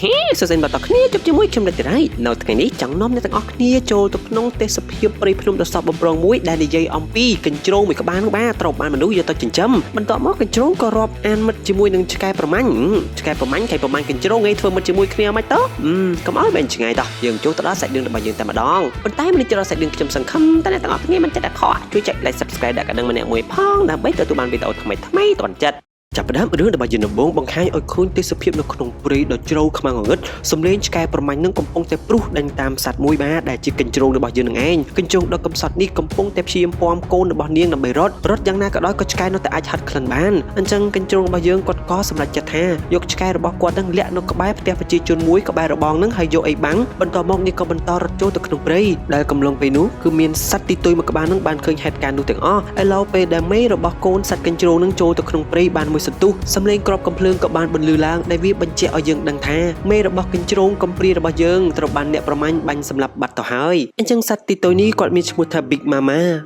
ហេសរសែនបន្តគ្នាជប់ជាមួយខ្ញុំរតរៃនៅថ្ងៃនេះចង់នាំអ្នកទាំងអស់គ្នាចូលទៅក្នុងទេសភាពព្រៃភ្នំដ៏សោកបំព្រងមួយដែលនិយាយអំពីកញ្ជ្រោងមួយក្បាលនោះបាទត្រូវបានមនុស្សយកទៅចិញ្ចឹមបន្ទាប់មកកញ្ជ្រោងក៏រាប់អានមិត្តជាមួយនឹងឆ្កែប្រមាញ់ឆ្កែប្រមាញ់កញ្ជ្រោងឯងធ្វើមិត្តជាមួយគ្នាមិនទៅកុំឲ្យបែរឆ្ងាយតោះយើងចូលទៅដល់សាច់រឿងរបស់យើងតែម្ដងប៉ុន្តែមិនទៅដល់សាច់រឿងខ្ញុំសង្ឃឹមតែអ្នកទាំងអស់គ្នាមិនចិត្តអាខកជួយចុច like subscribe ដាក់កណ្ដឹងម្នាក់មួយផងដើម្បីទទួលបានវីដេអូថ្មីៗទាន់ចិត្តចាប់ផ្ដើមរឿងរបស់យើងដំបូងបង្ហាញឲ្យឃើញទេសភាពនៅក្នុងព្រៃដ៏ជ្រៅខ្មាំងងឹតសំឡេងឆ្កែប្រមាញ់នឹងកំពុងតែព្រុសដេញតាមសត្វមួយបាទដែលជាកញ្ជ្រោងរបស់យើងនឹងឯងកញ្ជ្រោងដ៏កំសត់នេះកំពុងតែព្យាយាមពំកូនរបស់នាងដើម្បីរត់យ៉ាងណាក៏ដោយក៏ឆ្កែនៅតែអាចហត់ក្លិនបានអញ្ចឹងកញ្ជ្រោងរបស់យើងគាត់ក៏សម្រេចចិត្តថាយកឆ្កែរបស់គាត់នឹងលាក់នៅក្បែរផ្ទះប្រជាជនមួយក្បែររបងនឹងហើយយកអីបាំងបន្ទាប់មកនេះក៏បន្តរត់ចូលទៅក្នុងព្រៃដែលកំឡុងពេលនោះគឺមានសត្វទីទុយមួយក្បាលនឹងបានឃើញហេតុការណ៍នោះទាំងអស់ឥឡូវពេលដែលមេរបស់កូនសត្វកញ្ជ្រោងនឹងចូលទៅក្នុងព្រៃបានមួយសន្ទុះសំឡេងក្របកំភ្លើងក៏បានបន្លឺឡើងដែលវាបញ្ជាក់ឲ្យយើងដឹងថាមេរបស់កញ្ជ្រោងកំព្រារបស់យើងត្រូវបានអ្នកប្រមាញ់បាញ់សម្លាប់បាត់ទៅហើយអញ្ចឹងសត្វទីទុយនេះគាត់មានឈ្មោះថា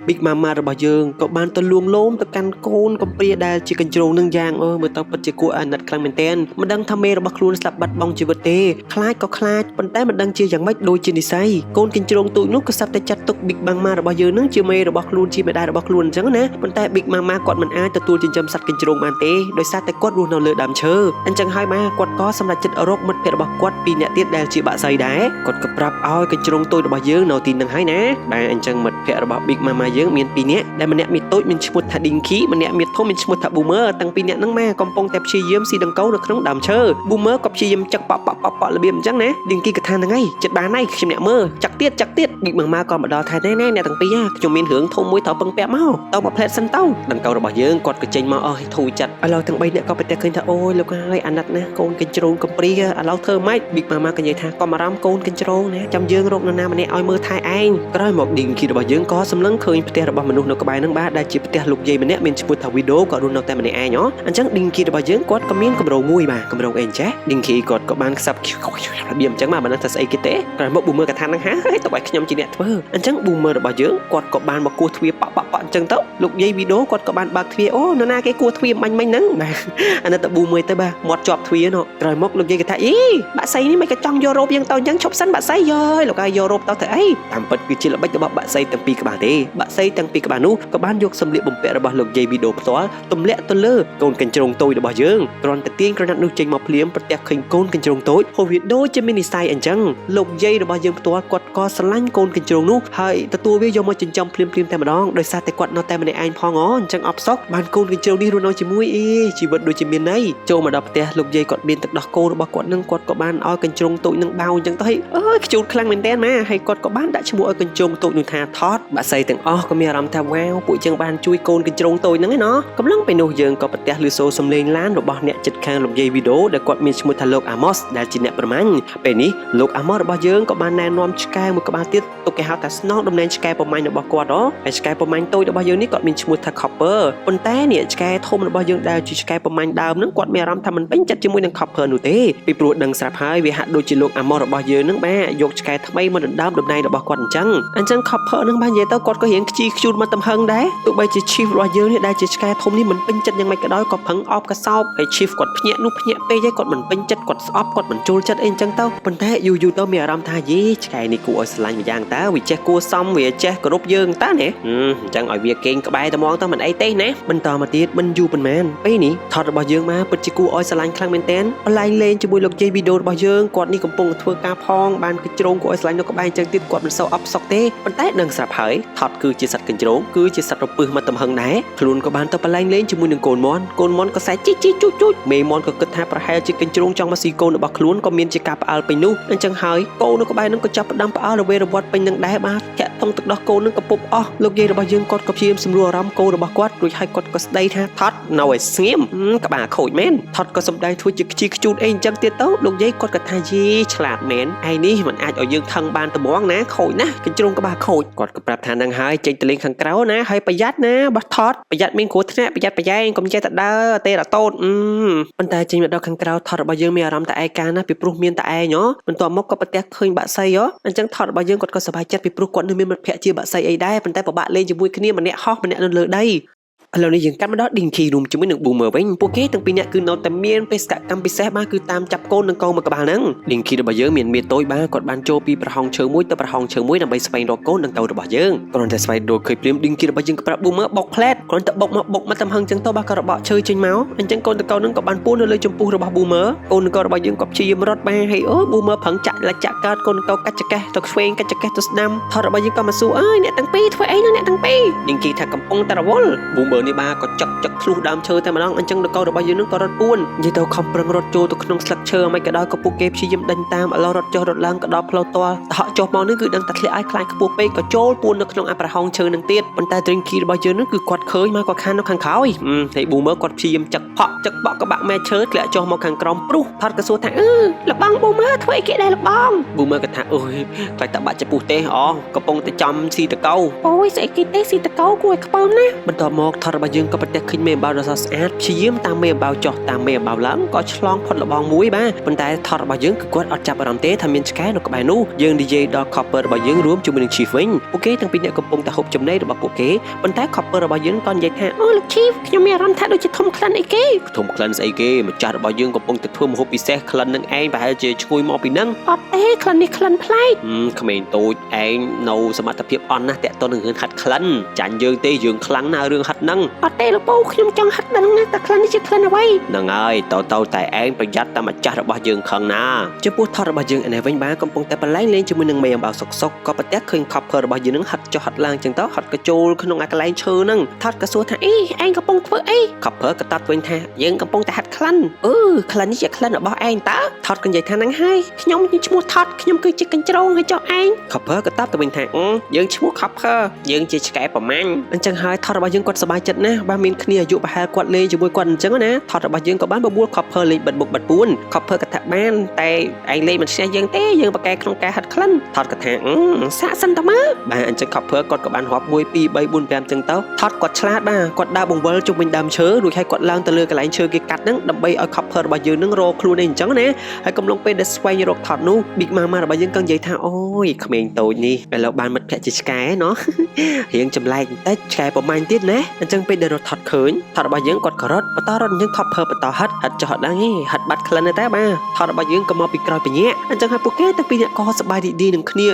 Big Mama របស់យើងក៏បានទៅលួងលោមទៅកាន់កូនកំព្រាដែលជាកញ្ជ្រោងនឹងយ៉ាងមើលទៅពិតជាគួរអាណិតខ្លាំងមែនទែនមិនដឹងថាមេរបស់ខ្លួនស្លាប់បាត់បង់ជីវិតទេខ្លាចក៏ខ្លាចប៉ុន្តែមិនដឹងជាយ៉ាងម៉េចដូចជានិស័យកូនកញ្ជ្រោងទូចនោះក៏សាប់តែចាត់ទុក Big Mama របស់យើងនឹងជាមេរបស់ខ្លួនជាម្ដាយរបស់ខ្លួនអញ្ចឹងណាប៉ុន្តែ Big Mama គាត់មិនអាចទទួលចិញ្ចឹមសត្វកញ្ជ្រោងបានទេដោយសារតែគាត់រស់នៅលើដើមឈើអញ្ចឹងហើយម៉ាគាត់ក៏សម្រេចចិត្តរកមិត្តភក្តិរបស់គាត់ពីរនាក់ទៀតដែលជាបាក់សីដែរគាត់ក៏ប្រាប់ឲ្យកញ្ជ្រោងតូចរបស់យើងនៅទីនឹងហើយណាបាទអញ្ចឹងមិត្តភក្តិរបស់ Big Mama យើងមាន2នាក់ដែលម្នាក់មានតូចមានឈ្មោះថា Dinky ម្នាក់មានធំមានឈ្មោះថា Boomer ទាំងពីរនាក់ហ្នឹងម៉ាកំពុងតែព្យាយាមស៊ីដង្កូវនៅក្នុងដើមឈើ Boomer ក៏ព្យាយាមចឹកប៉ក់របៀបអញ្ចឹងណា Dinky ក៏ថាហ្នឹងហើយចិត្តបានហើយខ្ញុំអ្នកមើលចឹកទៀត Big Mama ក៏មកដល់ថាណែអ្នកទាំងពីរខ្ញុំមានរឿងធំមួយត្រូវពឹងពាក់មកទៅមកផ្លែតសិនទៅដង្កូវរបស់យើងគាត់ក៏ចេញមកអស់ធូរចិត្តឥឡូវទាំង3នាក់ក៏ប្រទះឃើញថាអូយលោកហើយអាណិតណាកូនកញ្ជ្រោងកំព្រាឥឡូវធ្វើម៉េច Big Mama ក៏និយាយថាកុំអារម្មណ៍កូនកញ្ជ្រោងណាចាំយើងរកនរណាម្នាក់ឲ្យមើលថែឯងក្រោយមក Dinky របស់យើងក៏សម្លឹងឃើញផ្ទះរបស់មនុស្សនៅក្បែរហ្នឹងបាទដែលជាផ្ទះលោកយាយម្នាក់មានឈ្មោះថា Widow ក៏រស់នៅតែម្នាក់ឯងអញ្ចឹង Dinky របស់យើងគាត់ក៏មានកម្រងមួយបាទកម្រងអីចេះ Dinky គាត់ក៏បានខ្សាប់របៀបអញ្ចឹងបាទមិនដឹងថាស្អីគេទេក្រោយមក Boomer ក៏ថាហ្នឹងហើយទៅឲ្យខ្ញុំជាអ្នកធ្វើអញ្ចឹង Boomer របស់យើងគាត់ក៏បានមកគោះទ្វារប៉ក់អញ្ចឹងទៅលោកយាយ Widow គាត់ក៏បានបើកទ្វារអូនរណាគេគោះទ្វារមិញហ្នឹងបាទអានេះទៅ Boomer ទៅបាទមាត់ជាប់ទ្វារនោះក្រោយមកលោកយាយក៏ថាអីបាក់សៃនេះមិនក៏ចង់យករ៉ូបយើងទៅអញ្ចឹងឈប់សិនបាក់សៃយើយលោកហើយយករ៉ូបទៅធ្វើអីតាមពិតគឺជាល្បិចរបស់បាក់សៃទាំងពីរក្បាលទេបាក់សៃទាំងពីរក្បាលនោះក៏បានយកសម្លៀកបំពាក់របស់លោកយាយ Widow ផ្ទាល់ទម្លាក់ទៅលើកូនកញ្ជ្រោងតូចរបស់យើងគ្រាន់តែទាញក្រណាត់នោះចេញមកភ្លាមប្រទះឃើញកូនកញ្ជ្រោងតូចហូរវាដូចជាមាននិស័យអញ្ចឹងលោកយាយរបស់យើងផ្ទាល់គាត់ក៏ស្រឡាញ់កូនកញ្ជ្រោងនោះហើយទទួលវាយកមកចិញ្ចឹមភ្លាមតែម្ដងដោយសារតែគាត់នៅតែម្នាក់ឯងផងអញ្ចឹងអបសក់បានកូនកញ្ជ្រោងនេះរស់នៅជាមួយជីវិតដូចជាមានន័យចូលមកដល់ផ្ទះលោកយាយគាត់មានទឹកដោះគោរបស់គាត់នឹងគាត់ក៏បានឲ្យកញ្ជ្រោងតូចនឹងបៅអញ្ចឹងទៅអើយខ្ជូតខ្លាំងមែនតើម៉ាហើយគាត់ក៏បានដាក់ឈ្មោះឲ្យកញ្ជ្រោងតូចនោះថាថតបាក់សៃទាំងអស់ក៏មានអារម្មណ៍ថាវ៉ាវពួកយើងបានជួយកូនកញ្ជ្រោងតូចហ្នឹងឯណោះកំឡុងពេលនោះយើងក៏ប្រទះឮសូរសំឡេងឡានរបស់អ្នកជិតខាងលោកយាយ Widow ដែលគាត់មានឈ្មោះថាលោក Amos ដែលជាអ្នកប្រមាញ់ពេលនេះលោក Amos របស់យើងក៏បានណែនាំឆ្កែមួយក្បាលទៀតទុកគេហៅថាស្នងតំណែងឆ្កែប្រមាញ់របស់គាត់ហើយឆ្កែប្រមាញ់តូចរបស់យើងនេះគាត់មានឈ្មោះថា Copper ប៉ុន្តែនេះឆ្កែធំរបស់យើងដែលជាឆ្កែប្រមាញ់ដើមហ្នឹងគាត់មានអារម្មណ៍ថាមិនពេញចិត្តជាមួយនឹង Copper នោះទេពីព្រោះដឹងស្រាប់ហើយវាហាក់ដូចជាលោក Amos របស់យើងហ្នឹងបាទយកឆ្កែថ្មីមកដណ្ដើមតំណែងរបស់គាត់អញ្ចឹង Copper ហ្នឹងបាទនិយាយទៅគាត់ក៏រៀងខ្ជីខ្ជូតមកទំហឹងដែរទោះបីជា Chief របស់យើងនេះដែលជាឆ្កែធំនេះមិនពេញចិត្តយ៉ាងម៉េចក៏ដោយក៏ប្រឹងអបកសោបហើយ Chief គាត់ភ្ញាក់នោះភ្ញាក់ពេកហើយគាត់មិនពេញចិត្តគាត់ស្អប់គាត់មិនចូលចិត្តអីអញ្ចឹងទៅប៉ុន្តែយូរទៅមានអារម្មណ៍ថាយីឆ្កែនេះគួរឲ្យស្រឡាញ់មួយយ៉ាងតើវាចេះគួរសមវាចេះគោរពយើងតើណាអញ្ចឹងឲ្យវាគេងក្បែរតែហ្មងទៅមិនអីទេណាបន្តមកទៀតមិនយូរប៉ុន្មានពេលនេះថតរបស់យើងមកពិតជាគួរឲ្យស្រឡាញ់ខ្លាំងមែនតើបលែងលេងជាមួយលោកយាយ Widow របស់យើងគាត់នេះកំពុងធ្វើការផងបានកញ្ជ្រោងគួរឲ្យស្រឡាញ់នៅក្បែរអញ្ចឹងទៀតគាត់មិនសូវអបសក់ទេប៉ុន្តែនឹងស្រាប់ហើយថតគឺជាសត្វកញ្ជ្រោងគឺជាសត្វរពឹសមកទំហឹងដែរខ្លួនក៏បានទៅបលែងលេងជាមួយនឹងកូនមន់ក៏សែជីជីជូចមេមន់ក៏គិតថាប្រហែលជាកញ្ជ្រោងចង់មកស៊ីកូនរបស់ខ្លួនក៏មានជាការផ្អើលពេញនោះអញ្ចឹងហើយកូននៅក្បែរនឹងក៏ចាប់ផ្ដើមផ្អើលរវេរវត្តពេញនឹងដែរបាទធាក់ថងទឹកដោះកូននឹងក៏ពុបអស់លោកយាយរបស់យើងគាត់ក៏ព្យាយាមសម្រួលអារម្មណ៍កូនរបស់គាត់រួចហើយគាត់ក៏ស្ដីថាថត់នៅឲ្យស្ងៀមក្បាលខូចមែនថត់ក៏សំដែងធ្វើជាខ្ជីខ្ជូតអីអញ្ចឹងទៀតទៅលោកយាយគាត់ក៏ថាយីឆ្លាតមែនឯនេះមិនអាចឲ្យយើងថឹងបានត្មងណាខូចណាកញ្ជ្រោងក្បាលខូចគាត់ក៏ប្រាប់ថានឹងហើយចេញទៅលេងខាងក្រៅណាហើយប្រយ័ត្នណាបោះថត់ប្រយ័ត្នមានគ្រោះថ្នាក់ប្រយ័ត្នប្រយែងកុំចេះតែដើរទេរតូតប៉ុន្តែចេញមកដល់ខាងក្រៅថត់របស់យើងមានអារម្មណ៍តែឯកាណាពីព្រោះមានតែឯងបន្ទាប់មកក៏ប្រទះឃើញបាក់សៃអញ្ចឹងថត់របស់យើងគាត់ក៏សប្បាយចិត្តពីព្រោះគាត់នឹងមានមិត្តភក្តិជាបាក់សៃអីដែរប៉ុន្តែពិបាកលេងជាមួយគ្នាម្នាក់ហោះម្នាក់នៅលើដី ឥឡូវនេះយើងកាត់មកដល់ Dinky Room ជាមួយនឹង Boomer វិញពួកគេទាំងពីរនាក់គឺនៅតែមានបេសកកម្មពិសេសបាទគឺតាមចាប់កូននឹងកូនមកក្បាលហ្នឹង Dinky របស់យើងមានមេតូចបាទគាត់បានចូលពីប្រហោងឈើមួយទៅប្រហោងឈើមួយដើម្បីស្វែងរកកូននឹងកូនរបស់យើងគ្រាន់តែស្វែងរកឃើញព្រាម Dinky របស់យើងក៏ប្រាប់ Boomer បុកផ្លែតគ្រាន់តែបុកមកតាមហឹងចឹងទៅបាទក៏របកឈើចេញមកអញ្ចឹងកូននឹងកូននឹងក៏បានពួននៅលើចំពោះរបស់ Boomer កូននឹងកូនរបស់យើងក៏ព្យាយាមរត់បានហើយអូយ Boomer ប្រឹងចាក់កើតកូននឹងកូនកាច់ចកេះទៅឆ្វេងកាច់ចកេះទៅស្ដាំថតរបស់យើងក៏មកសួរអើយអ្នកទាំងពីរធ្វើអីនៅអ្នកទាំងពីរ Dinky ថាកំពុងតែរវល់ Boomer នេះបាទក៏ចាក់ធ្លុះដើមឈើតែម្ដងអញ្ចឹងកូនរបស់យើងនឹងក៏រត់ពួននិយាយទៅខំប្រឹងរត់ចូលទៅក្នុងស្លឹកឈើមិនក៏ដោយក៏ពួកគេព្យាយាមដេញតាមឥឡូវរត់ចុះរត់ឡើងក៏ដល់ផ្លូវទាល់ហក់ចុះមកនេះគឺដឹងតែធ្លាក់ឲ្យខ្លាញ់ខ្ពស់ពេកក៏ចូលពួននៅក្នុងអាប្រហោងឈើនឹងទៀតប៉ុន្តែ Dinky របស់យើងនឹងគឺគាត់ឃើញមកគាត់ខាននៅខាងក្រោយហើយ Boomer គាត់ព្យាយាមចឹកបក់ក្បាក់មែឈើធ្លាក់ចុះមកខាងក្រោមព្រុសថតក៏សួរថាលបង Boomer ធ្វើអីគេដែរលបង Boomer ក៏ថាអូយខ្លាចតែបាក់ចំពោះទេកំពុងតែចំស៊ីតកោអូយស្អីគេទេស៊ីតកោគួរឲ្យខ្ពើមណាបន្ទាប់មកថតរបស់យើងក៏ប្រទះឃើញមេអំបៅដ៏ស្រស់ស្អាតព្យាយាមតាមមេអំបៅចុះតាមមេអំបៅឡើងក៏ឆ្លងផុតលបងមួយបាទប៉ុន្តែថតរបស់យើងគឺគាត់អត់ចាប់អារម្មណ៍ទេថាមានឆ្កែនៅក្បែរនោះយើងនិយាយដល់ Copper របស់យើងរួមជាមួយនឹង Chief វិញពួកគេទាំងពីរនាក់កំពុងតែហូបចំណីរបស់ពួកគេប៉ុន្តែ Copper របស់យើងក៏និយាយថាអូលោក Chief ខ្ញុំមានអារម្មណ៍ថាដូចជាធំក្លិនអីគេធំក្លិនស្អីគេម្ចាស់របស់យើងកំពុងតែធ្វើម្ហូបពិសេសក្លិននឹងឯងប្រហែលជាឈ្ងុយមកពីនឹងអត់ទេក្លិននេះក្លិនប្លែកក្មេងតូចឯងនៅសមត្ថភាពអន់ណាស់តាក់ទងនឹងរឿងហាត់ក្លិនចាញ់យើងទេយើងខ្លាំងណាស់រឿងហាត់ហ្នឹងអត់ទេលោកពូខ្ញុំចង់ហាត់ដឹងណាស់តែក្លិននេះជាក្លិនអ្វីហ្នឹងហើយតោតែឯងប្រយ័ត្នតែម្ចាស់របស់យើងខឹងណាចំពោះថតរបស់យើងឯនេះវិញបាទកំពុងតែបលែងលេងជាមួយនឹងមេអំបៅសុកក៏ប្រទះឃើញ Copper របស់យើងនឹងហាត់ចុះហាត់ឡើងចឹងទៅហាត់កចូលក្នុងអាកន្លែងឈើហ្នឹងថតក៏សួរថាអីឯងកំពុងធ្វើអី Copper ក៏តាត់វិញថាយើងកំពុងតែហាត់ក្លិនក្លិននេះជាក្លិនរបស់ឯងតើថតក៏និយាយថាហ្នឹងហើយខ្ញុំឈ្មោះថតខ្ញុំគឺជាកញ្ជ្រោងហើយចុះឯង Copper ក៏តាត់ទៅវិញថាយើងឈ្មោះ Copper យើងជាឆ្កែប្រមាញ់អញ្ចឹងហើយថតរបស់យើងគាត់សប្បាយចិត្តណាស់បាទមានគ្នាអាយុប្រហែលគាត់លេងជាមួយគាត់អញ្ចឹងណាថតរបស់យើងក៏បានបបួល Copper លេងបិទមុខបិទពួន Copper ក៏ថាបានតែឯងលេងមិនឆ្នះយើងទេយើងប្រកែកក្នុងការហាត់ក្លិនថតក៏ថាសាកសិនតើមើលបាទអញ្ចឹង Copper គាត់ក៏បានរាប់1 2 3 4 5អញ្ចឹងទៅថតគាត់ឆ្លាតបាទគាត់ដើរបង្វិលជុំវិញដើមឈើរួចហើយគាត់ឡើងទៅលើកន្លែងឈើគេកាត់ហ្នឹងដើម្បីឲ្យ Copper របស់យើងនឹងរកខ្លួនឯងអញ្ចឹងណាហើយកំឡុងពេលដែលស្វែងរកថតនោះ Big Mama របស់យើងក៏និយាយថាអូយក្មេងតូចនេះឥឡូវបានមិត្តភក្តិជាឆ្កែណោះរៀងចម្លែកបន្តិចឆ្កែប្រមាញ់ទៀតណាអញ្ចឹងពេលដែលរត់ថតឃើញថតរបស់យើងគាត់ក៏រត់បន្តរត់អញ្ចឹង Copper បន្តហាត់ចុះដល់ហ្នឹងហាត់បាត់ក្លិនតែបាទថតរបស់យើងក៏មកពីក្រោយពញាក់អញ្ចឹងហើយពួកគេទាំងពីរនាក់ក៏សប្បាយរីករាយនឹងគ្នា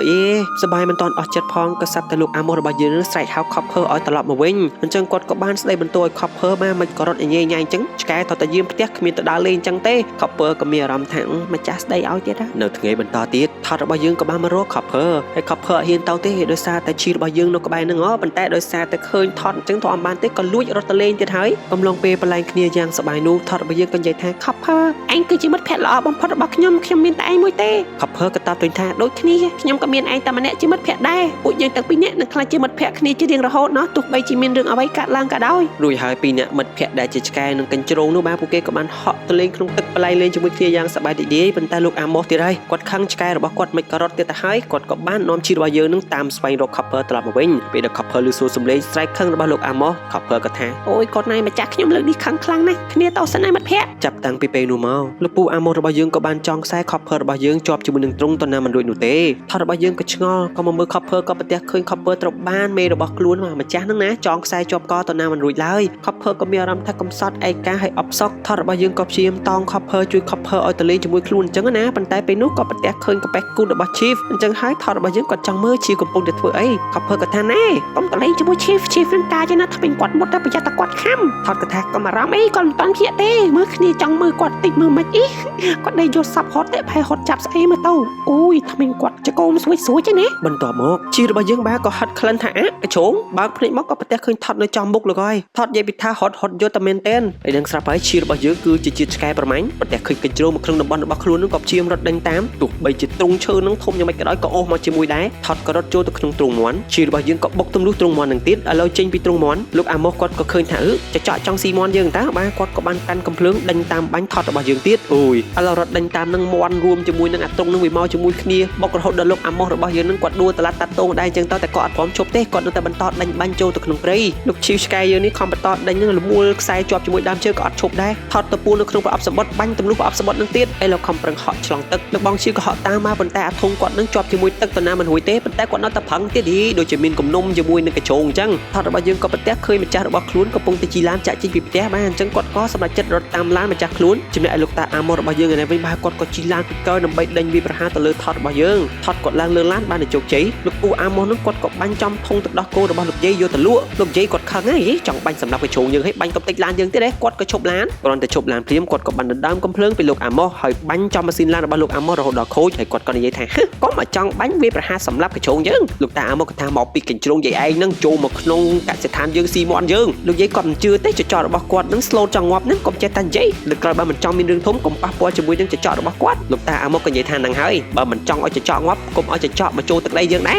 សប្បាយមិនតាន់អស់ចិត្តផងក៏សាប់តែលោកអាម៉ូរបស់យើងនឹងស្រែកហៅ Copper ឲ្យត្រឡប់មកវិញអញ្ចឹងគាត់ក៏បានស្ដីបន្ទោសឲ្យ Copper បាទមិនក៏រត់ញ៉ៃអញ្ចឹងឆ្កែតតែយាមផ្ទះគ្មានទៅដើរលេងអញ្ចឹងទេ Copper ក៏មានអារម្មណ៍ថាម្ចាស់ស្ដីឲ្យទៀតនៅថ្ងៃបន្តទៀតថតរបស់យើងក៏បានមករក Copper ហើយ Copper ហ៊ានទៅទេដោយសារតែឈីរបស់យើងនៅក្បែរហ្នឹងប៉ុន្តែដោយសារតែឃើញថតអញ្ចឹងទៅអំបានទេក៏លួចរត់ទៅលេងទៀតហើយកំឡុងពេលបលែងគ្នាយ៉ាងសប្បាយនោះថតរបស់យើងក៏និយាយថា Copper ឯងគឺជាមិត្តភក្តិល្អបំផុតរបស់ខ្ញុំមានតែឯងមួយទេ Copper ក៏តបទៅថាដូចគ្នាខ្ញុំក៏មានឯងតែម្នាក់ជាមិត្តភក្តិដែរពួកយើងទាំងពីរនាក់នឹងខ្លាចជាមិត្តភក្តិគ្នាជារៀងរហូតណោះទោះបីជាមានរឿងអ្វីកើតឡើងក៏ដោយរួចហើយពីរនាក់មិត្តភក្តិដែលជាឆ្កែនិងកញ្ជ្រោងនោះបាទពួកគេក៏បានហក់ទៅលេងក្នុងទឹកបលែងលេងជាមួយគ្នាយ៉ាងសប្បាយរីករាយប៉ុន្តែលោកអាម៉ូសទៀតហើយគាត់ខឹងឆ្កែរបស់គាត់មិនក៏រត់ទៀតទៅហើយគាត់ក៏បាននាំជីរបស់យើងនឹងតាមស្វែងរក Copper ត្រឡប់មកវិញពេលដែល Copper ឮសួរសំឡេងស្រែកខឹងរបស់លោកអាម៉ូស Copper ក៏ថាអូយគាត់ណៃម្ចាស់ខ្ញុំលើកនេះខឹងខ្លាំងណាស់គ្នាតោះសិនឯមិត្តភក្តិចាប់តាំងពីពេលនោះមកលោកពូអាម៉ូសរបស់យើងក៏បានចងខ្សែ Copper របស់យើងជាប់ជាមួយនឹងទ្រុងតណាមិនរួចនោះទេថតរបស់យើងក៏ឆ្ងល់ក៏មកមើល Copper ក៏ប្រទះឃើញ Copper ត្រូវបានមេរបស់ខ្លួនមកម្ចាស់ហ្នឹងណាចងខ្សែជាប់កតណាមិនរួចឡើយ Copper ក៏មានអារម្មណ៍ថាកំសត់ឯកាហើយអបសក់ថតរបស់យើងក៏ព្យាយាមតង Copper ជួយ Copper ឲ្យទៅលេងជាមួយខ្លួនអញ្ចឹងណាប៉ុន្តែពេលនោះក៏ប្រទះឃើញកាប៉េះគូរបស់ Chief អញ្ចឹងហើយថតរបស់យើងក៏ចង់មើល Chief កំពុងតែធ្វើអី Copper ក៏ថាណែកុំទៅលេងជាមួយ Chief នឹងការចេះណាថាពេញគាត់មុតតែប្រយ័ត្នតែគាត់ខំថតក៏ថាកុំអារម្មណ៍អីគាត់មិនតាន់ភ្ញាក់ទេមើលគ្នាចង់មើលគាត់តិចមើលមិនអីគាត់ដេកយកសាប់ហត់តែផែហត់ចាប់ស្អីមើលទៅអូយថាពេញគាត់ចកោមស្រួយចឹងណាបន្ទាប់មក Chief របស់យើងបាទក៏ហាត់ក្លិនថាកញ្ជ្រោងបើកភ្នែកមកក៏ប្រទះឃើញថតនៅចំមុខលោកហើយថតនិយាយពីថាហត់យកតែមែនតែនហើយនឹងស្រាប់ហើយ Chief របស់យើងគឺជាជាតិឆ្កែប្រមាញ់ប្រទះឃើញកញ្ជ្រោងមកក្នុងតំបន់របស់ខ្លួននឹងក៏ព្យាយាមរត់ដេញតាមទោះបីជាទ្រុងឈើនឹងធំយ៉ាងម៉េចក៏ដោយក៏អូសមកជាមួយដែរថតក៏រត់ចូលទៅក្នុងទ្រុងមាន់ Chief របស់យើងក៏បុកទម្លុះទ្រុងមាន់នឹងទៀតឥឡូវចេញពីទ្រុងមាន់លោកអាម៉ូសគាត់ក៏ឃើញថាចចកចង់ស៊ីមាន់យើងតើបាទគាត់ក៏បានកាន់កំភ្លើងដេញតាមបាញ់ថតរបស់យើងទៀតអូយឥឡូវរត់ដេញតាមនឹងមាន់រួមជាមួយនឹងអាទ្រុងនឹងវាមកជាមួយគ្នាបុករហូតដល់លោកអាម៉ូសរបស់យើងនឹងគាត់ដួលតឡាត់តាត់តងដែរអញ្ចឹងទៅតែគាត់អត់ព្រមឈប់ទេគាត់នៅតែបន្តដេញបាញ់ចូលទៅក្នុងព្រៃលោក Chief ឆ្កែយើងនេះខំបន្តដេញនឹងលមូលខ្សែជាប់ជាមួយដើមឈើក៏អត់ឈប់ដែរថតទៅពួននៅក្នុងប្រអប់សមុទ្របាញ់ទម្លុះប្រអប់សមុទ្រនឹងទៀតហើយលោកខំប្រឹងហក់ឆ្លងទឹកលោកបង Chief ក៏ហក់តាមមកប៉ុន្តែអាធុងគាត់នឹងជាប់ជាមួយទឹកទៅណាមិនរួចទេប៉ុន្តែគាត់នៅតែប្រឹងទៀតដូចជាមានគំនុំជាមួយនឹងកញ្ជ្រោងអញ្ចឹងថតរបស់យើងក៏ប្រទះឃើញម្ ម្ចាស់របស់ខ្លួនកំពុងតែជិះឡានចាក់ចេញពីផ្ទះបានអញ្ចឹងគាត់ក៏សម្រេចចិត្តរត់តាមឡានម្ចាស់ខ្លួនចំណែកឯលោកតាអាម៉ូរបស់យើងឯនេះវិញបាទគាត់ក៏ជិះឡានពីក្រោយដើម្បីដេញវាប្រហារទៅលើថតរបស់យើងថតគាត់ឡើងលើឡានបានជោគជ័យលោកពូអាម៉ូនោះគាត់ក៏បាញ់ចំធុងទឹកដោះគោរបស់លោកយាយយកទៅលក់លោកយាយគាត់ខឹងហើយចង់បាញ់សម្រាប់កញ្ជ្រោងយើងឲ្យបាញ់កំទេចឡានយើងទៀតគាត់ក៏ឈប់ឡានគ្រាន់តែឈប់ឡានព្រាមគាត់ក៏បានដណ្ដើមកំភ្លើងពីលោកអាម៉ូហើយបាញ់ចំម៉ាស៊ីនឡានរបស់លោកអាម៉ូរហូតដល់ខូចហើយគាត់ក៏និយាយថាកុំឲ្យចង់បាញ់វាប្រហារសម្រាប់កញ្ជ្រោងយើងលោកតាអាម៉ូក៏ថាមកពីកញ្ជ្រោងយាយឯងនឹងចូលមកក្នុងកសិដ្ឋានយើងស៊ីមាន់យើងលោកយាយគាត់មិនជឿទេចចករបស់គាត់នឹងស្លូតចង់ងាប់នឹងកុំចេះតែនិយាយលើក្រោយបើមិនចង់មានរឿងធំកុំប៉ះពាល់ជាមួយនឹងចចករបស់គាត់លោកតាអាម៉ូក៏និយាយថាហ្នឹងហើយបើមិនចង់ឲ្យចចកងាប់កុំឲ្យចចកមកចូលទឹកដីយើងដែរ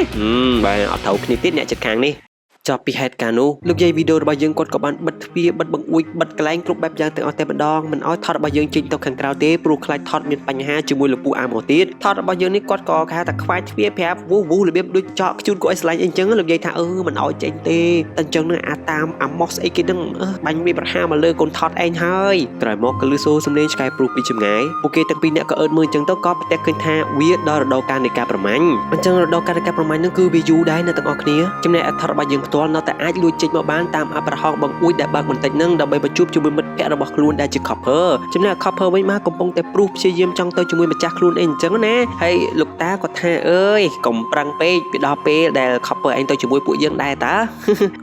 បាទអត់ត្រូវគ្នាទៀតអ្នកជិតខាងនេះចប់ពីហេតុការណ៍នោះលោកយាយវីដេអូរបស់យើងគាត់ក៏បានបិទទ្វារបិទបង្អួចបិទកន្លែងគ្រប់បែបយ៉ាងទាំងអស់តែម្ដងមិនឲ្យថតរបស់យើងចេញទៅខាងក្រៅទេព្រោះខ្លាចថតមានបញ្ហាជាមួយលោកពូអាម៉ូទៀតថតរបស់យើងនេះគាត់ក៏គេថាខ្វាយទ្វារប្រាប់វូរបៀបដូចចកខ្ជូនគាត់ឲ្យស្លាញ់អីចឹងលោកយាយថាមិនឲ្យចេញទេតែអញ្ចឹងនឹងអាតាមអាម៉ូសអីគេនឹងបាញ់វាប្រហារមកលើកូនថតឯងហើយក្រោយមកក៏លឺសូរសំឡេងឆ្កែព្រុសពីចម្ងាយពួកគេទាំងពីរអ្នកក៏អើតមើលអញ្ចឹងទៅក៏ប្រទះឃើញថាវាដល់រដូវកាលនៃការប្រមាញ់អញ្ចឹងរដូវកាលនៃការប្រមាញ់នឹងគឺវាយូរដែរអ្នកទាំងអស់គ្នាចំណែកថតរបស់យើងផ្ទាល់នៅតែអាចលួចចេញមកបានតាមអបរហងបង្អួចដែលបើកបន្តិចនឹងដើម្បីបញ្ជួបជាមួយមិត្តភ័ក្តិរបស់ខ្លួនដែលជា couple ចំណែក couple វិញមកកំពុងតែព្រុសព្យាយាមចង់ទៅជាមួយម្ចាស់ខ្លួនអីអញ្ចឹងណាហើយលោកតាគាត់ថាអើយកុំប្រឹងពេកពីដល់ពេលដែល couple ឯងទៅជាមួយពួកយើងដែរតា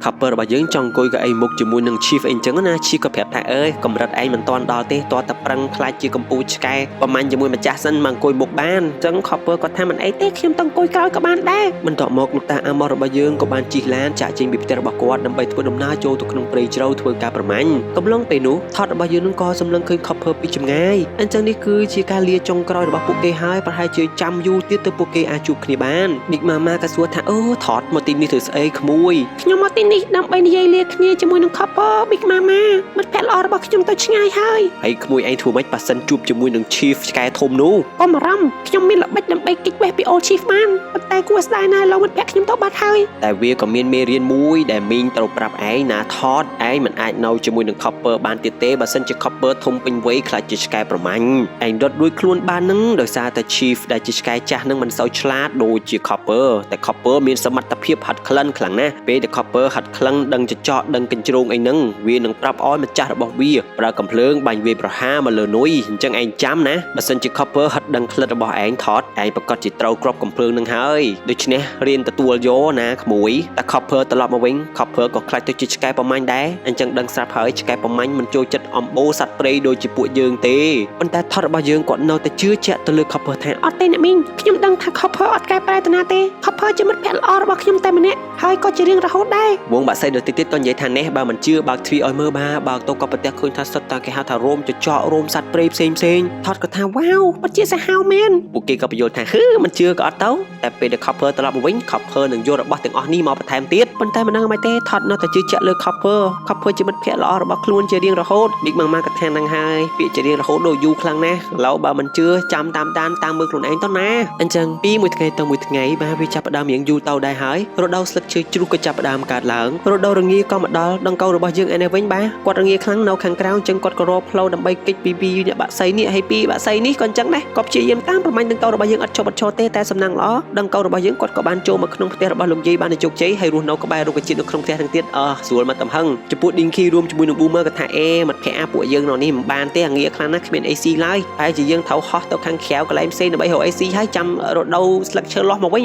couple របស់យើងចង់អង្គុយកៅអីមុខជាមួយនឹង chief អីអញ្ចឹងណា chief ក៏ប្រាប់ថាអើយកម្រិតឯងមិនទាន់ដល់ទេតើតែប្រឹងខ្លាចជាកម្ពុជាឆ្កែប្រមាញ់ជាមួយម្ចាស់សិនមកអង្គុយមុខបានអញ្ចឹង couple គាត់ថាមិនអីទេខ្ញុំទៅអង្គុយក្រោយក៏បានដែរបន្ទាប់មកលោកតាអាម៉ូរបស់យើងក៏បានជិះឡានចាក់ចេញពីផ្ទះរបស់គាត់ដើម្បីធ្វើដំណើរចូលទៅក្នុងព្រៃជ្រៅធ្វើការប្រមាញ់កំឡុងពេលនោះថតរបស់យើងនឹងក៏សម្លឹងឃើញ couple ពីចម្ងាយអញ្ចឹងនេះគឺជាការលាចុងក្រោយរបស់ពួកគេហើយប្រហែលជាចាំយូរទៀតទៅពួកគេអាចជួបគ្នាបាន Big Mama ក៏សួរថាថតមកទីនេះធ្វើស្អីក្មួយខ្ញុំមកទីនេះដើម្បីនិយាយលាគ្នាជាមួយនឹង couple Big Mama មិត្តភក្តិល្អរបស់ខ្ញុំទៅឆ្ងាយហើយក្មួយឯងធ្វើម៉េចប៉ះសិនជួបជាមួយនឹង chief ឆ្កែធំនោះកុំអារម្មណ៍ខ្ញុំមានល្បិចដើម្បីគេចវេះពី old chief បានប៉ុន្តែគួរស្ដាយណាស់លោកមិត្តភក្តិខ្ញុំទៅបាត់ហើយតែវាក៏មានមេរៀនមួយដែលមីងត្រូវប្រាប់ឯងណាថតឯងមិនអាចនៅជាមួយនឹង couple បានទៀតទេបើសិនជា couple ធំពេញវ័យខ្លាចជាឆ្កែប្រមាញ់ឯងរត់រួចខ្លួនបាននឹងដោយសារតែ chief ដែលជាឆ្កែចាស់នឹងមិនសូវឆ្លាតដូចជា couple តែ couple មានសមត្ថភាពហាត់ក្លិនខ្លាំងណាស់ពេលដែល couple ហាត់ក្លិនដឹងចចកដឹងកញ្ជ្រោងអីហ្នឹងវានឹងប្រាប់ឲ្យម្ចាស់របស់វាប្រើកំភ្លើងបាញ់វាប្រហារមកលើនុយអញ្ចឹងឯងចាំណាបើសិនជា couple ហាត់ដឹងក្លិតរបស់ឯងថតឯងប្រកាសជាត្រូវគ្រាប់កំភ្លើងនឹងហើយដូច្នេះរៀនទទួលយកណាក្មួយតែ couple ត្រឡប់មកវិញ couple ក៏ខ្លាចទៅជាឆ្កែប្រមាញ់ដែរអញ្ចឹងដឹងស្រាប់ហើយឆ្កែប្រមាញ់មិនចូលចិត្តអំបូរសត្វព្រៃដូចជាពួកយើងទេប៉ុន្តែថតរបស់យើងគាត់នៅតែជឿជាក់ទៅលើ couple ថាអត់ទេអ្នកមីងខ្ញុំដឹងថា couple អត់កែប្រែតាណាទេ couple ជាមិត្តភក្តិល្អរបស់ខ្ញុំតែម្នាក់ហើយក៏ជារៀងរហូតដែរវងបាក់សៃដទៃទៀតក៏និយាយថានេះបើមិនជឿបើកទ្វារឲ្យមើលបើកទៅក៏ប្រទះឃើញថាសិតតាគេហៅថារោមចចករោមសត្វព្រៃផ្សេងថតក៏ថាវ៉ាវពិតជាសាហាវមែនពួកគេក៏បញ្យល់ថាមិនជឿក៏អត់ទៅតែពេលដែល couple ត្រឡប់មកវិញ couple នឹងយករបស់ទាំងអស់នេះមកបន្ថែមទៀតប៉ុន្តែមិនដឹងអ្វីទេថតនៅតែជឿជាក់លើ couple ជាមិត្តភក្តិល្អរបស់ខ្លួនជារៀងរហូត Big Mama ក៏ថានឹងហើយពាក្យជារៀងរហូតដូចយូរខ្លាំងណាស់ឥឡូវបើមិនជឿចាំតាមមើលខ្លួនឯងទៅណាអញ្ចឹងពីមួយថ្ងៃទៅមួយថ្ងៃបាទវាចាប់ផ្ដើមរៀងយូរទៅដែរហើយរដូវស្លឹកឈើជ្រុះក៏ចាប់ផ្ដើមកើតឡើងរដូវរងាក៏មកដល់ដង្កូវរបស់យើងឯនេះវិញបាទគាត់រងាខ្លាំងនៅខាងក្រៅអញ្ចឹងគាត់ក៏រកផ្លូវដើម្បីគេចពីអ្នកបាក់សៃនេះហើយពីបាក់សៃនេះក៏អញ្ចឹងដែរក៏ព្យាយាមតាមប្រមាញ់ដង្កូវរបស់យើងអត់ចុះទេតែសំណាងល្អដង្កូវរបស់យើងគាត់ក៏បានចូលមកក្នុងផ្ទះរបស់លោកយាយបានជោគជ័យហើយរស់នៅក្បែររុក្ខជាតិនៅក្នុងផ្ទះទាំងទៀតស្រួលមកតំហឹងចំពោះ Dinky រួមជាមួយនឹង Boomer ក៏ថាមិត្តភក្តិពួកយើងនៅនេះមិនបានទេងាខ្លាំងណាស់គ្មាន AC ឡើយតែជាយើងត្រូវហោះទៅខាងក្រៅកន្លែងផ្សេងដើម្បីរក AC ហើយចាំរដូវស្លឹកឈើលាស់មកវិញ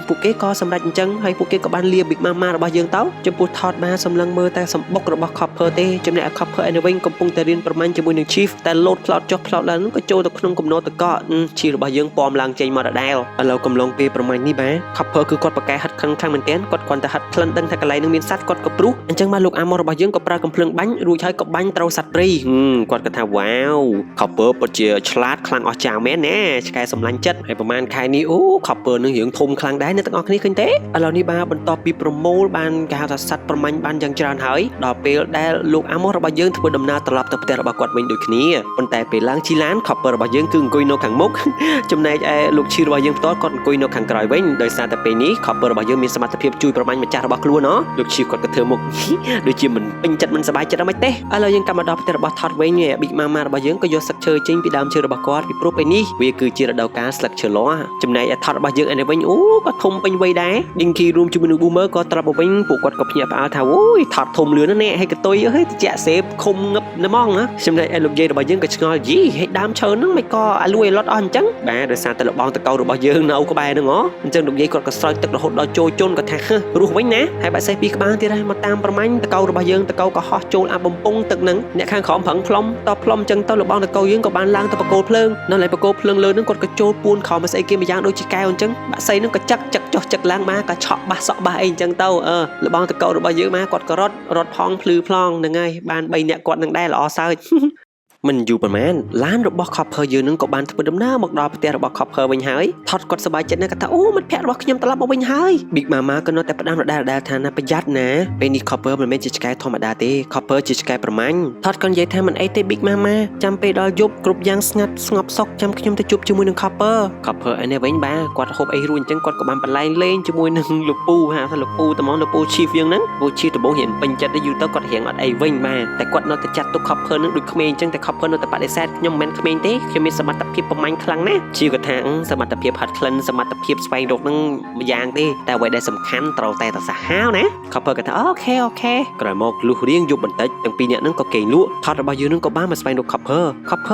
ពួកគេក៏សម្រេចអញ្ចឹងហើយពួកគេក៏បានលា Big Mama របស់យើងទៅចំពោះថតបានសម្លឹងមើលតែសម្បុករបស់ couple ទេចំណែក couple ឯនេះវិញកំពុងតែរៀនប្រមាញ់ជាមួយនឹង chief តែលោតផ្លោតចុះផ្លោតឡើងក៏ចូលទៅក្នុងគំនរតកឈីរបស់យើងពំឡើងចេញមកដដែលឥឡូវកំឡុងពេលប្រមាញ់នេះបាទ couple គឺគាត់ប្រកែហាត់ខ្លាំងមែនទែនគាត់គ្រាន់តែហាត់ក្លិនដឹងថាកន្លែងនឹងមានសត្វគាត់ក៏ព្រុសអញ្ចឹងបាទលោកអាម៉ូរបស់យើងក៏ប្រើកំភ្លើងបាញ់រួចហើយក៏បាញ់ត្រូវសត្វព្រៃគាត់ក៏ថាវ៉ាវ couple ពិតជាឆ្លាតខ្លាំងអស្ចារ្យមែនណាឆ្កែសម្លាញ់ចិត្តហើយប្រហែលខែនេះcouple នឹងរឿងធំខ្លាំងដែរអ្នកទាំងអស់គ្នាឃើញទេឥឡូវនេះបាទបន្ទាប់ពីប្រមូលបានគេហៅថាសត្វប្រមាញ់បានយ៉ាងច្រើនហើយដល់ពេលដែលលោកអាម៉ូរបស់យើងធ្វើដំណើរត្រឡប់ទៅផ្ទះរបស់គាត់វិញដូចគ្នាប៉ុន្តែពេលឡើងជិះឡាន couple របស់យើងគឺអង្គុយនៅខាងមុខចំណែកឯ លោកឈីរបស់យើងផ្ទាល់គាត់អង្គុយនៅខាងក្រោយវិញដោយសារតែពេលនេះ Copper របស់យើងមានសមត្ថភាពជួយប្រមាញ់ម្ចាស់របស់ខ្លួនណាលោកឈីគាត់ក៏ធ្វើមុខដូចជាមិនពេញចិត្តមិនសប្បាយចិត្តអីទេឥឡូវយើងកម្មដល់ផ្ទះរបស់ Todd វិញ Big Mama របស់យើងក៏យកស្លឹកឈើចេញពីដើមឈើរបស់គាត់ពីព្រោះពេលនេះវាគឺជារដូវកាលស្លឹកឈើលាស់ចំណែក Todd របស់យើងឯនេះវិញអូក៏ធំពេញវ័យដែរ Dinky រួមជាមួយនឹង Boomer ក៏ត្រឡប់មកវិញពួកគាត់ក៏ភ្ញាក់ផ្អើលថាអូយ Todd ធំលឿនណាស់នេះហើយកតុយហេតិចសេបខុំងឹបណាស់ហ្មងណាចំណែកលោកយាយរបស់យើងក៏ឆ្ងល់យីហើយដើមឈើហ្នឹងមិនក៏អាលួយលត់អស់អញ្ចឹងបាទដោយសារតែលបងតកោរបស់យើងនៅក្បែរហ្នឹងហ៎អញ្ចឹងលោកយាយគាត់ក៏ស្រោចទឹករហូតដល់ចូលជន់ក៏ថារស់វិញណាហើយបាក់សេះពីក្បាលទៀតហើយមកតាមប្រមាញ់តកោរបស់យើងតកោក៏ហោះចូលអាបំពង់ទឹកហ្នឹងអ្នកខាងក្រោមប្រឹងផ្លុំតផ្លុំអញ្ចឹងទៅលបងតកោយើងក៏បានឡើងទៅបកគោលភ្លើងនៅឡើយបកគោលភ្លើងលើហ្នឹងគាត់ក៏ចូលពួនខោមកស្អីគេម្យ៉ាងដូចជាកែវអញ្ចឹងបាក់សេះហ្នឹងក៏ចឹកចុះចឹកឡើងមកក៏ឆក់បាសសក់បាសអីអញ្ចឹងទៅលបងតកោរបស់យើងមកគាត់ក៏រត់ផងភ្លឺផ្លងហ្នឹងហើយបាន3នាក់គាត់នឹងដែរល្អសើច មិនយូរប៉ុន្មានឡានរបស់ Copper យើងនឹងក៏បានធ្វើដំណើរមកដល់ផ្ទះរបស់ Copper វិញហើយថតគាត់សប្បាយចិត្តណាស់គាត់ថាអូមិត្តភក្តិរបស់ខ្ញុំត្រឡប់មកវិញហើយ Big Mama ក៏នៅតែផ្ដាំដដែលថាណាប្រយ័ត្នណាពេលនេះ Copper មិនមែនជាឆ្កែធម្មតាទេ Copper ជាឆ្កែប្រមាញ់ថតក៏និយាយថាមិនអីទេ Big Mama ចាំពេលដល់យប់គ្រប់យ៉ាងស្ងាត់ស្ងប់សុខចាំខ្ញុំទៅជួបជាមួយនឹង Copper ឯនេះវិញបាទគាត់ហូបអីរួចអញ្ចឹងគាត់ក៏បានបន្លែងលេងជាមួយនឹងលោកពូហៅថាលោកពូតំងលោកពូ Chief យើងហ្នឹងពូ Chief ដំបងរៀនពេញចិត្តយូរទៅគាត់រៀងអត់អីវិញបាទតែគាត់នៅតែចាត់ទុក Copper នឹងដូចក្មេងអញ្ចឹងតែ Copper នៅតែបដិសេធ ខ្ញុំមិនក្មេងទេខ្ញុំមានសមត្ថភាពប្រមាញ់ខ្លាំងណាស់ជាគាត់ថាសមត្ថភាពហាត់ក្លិនសមត្ថភាពស្វែងរកនឹងម្យ៉ាងទេតែអ្វីដែលសំខាន់ត្រូវតែសាហាវណា Copper គាត់ថាអូខេក្រោយមកលុះរៀងយប់បន្តិចទាំងពីរនាក់ហ្នឹងក៏គេងលក់ថតរបស់យើងហ្នឹងក៏បានមកស្វែងរក Copper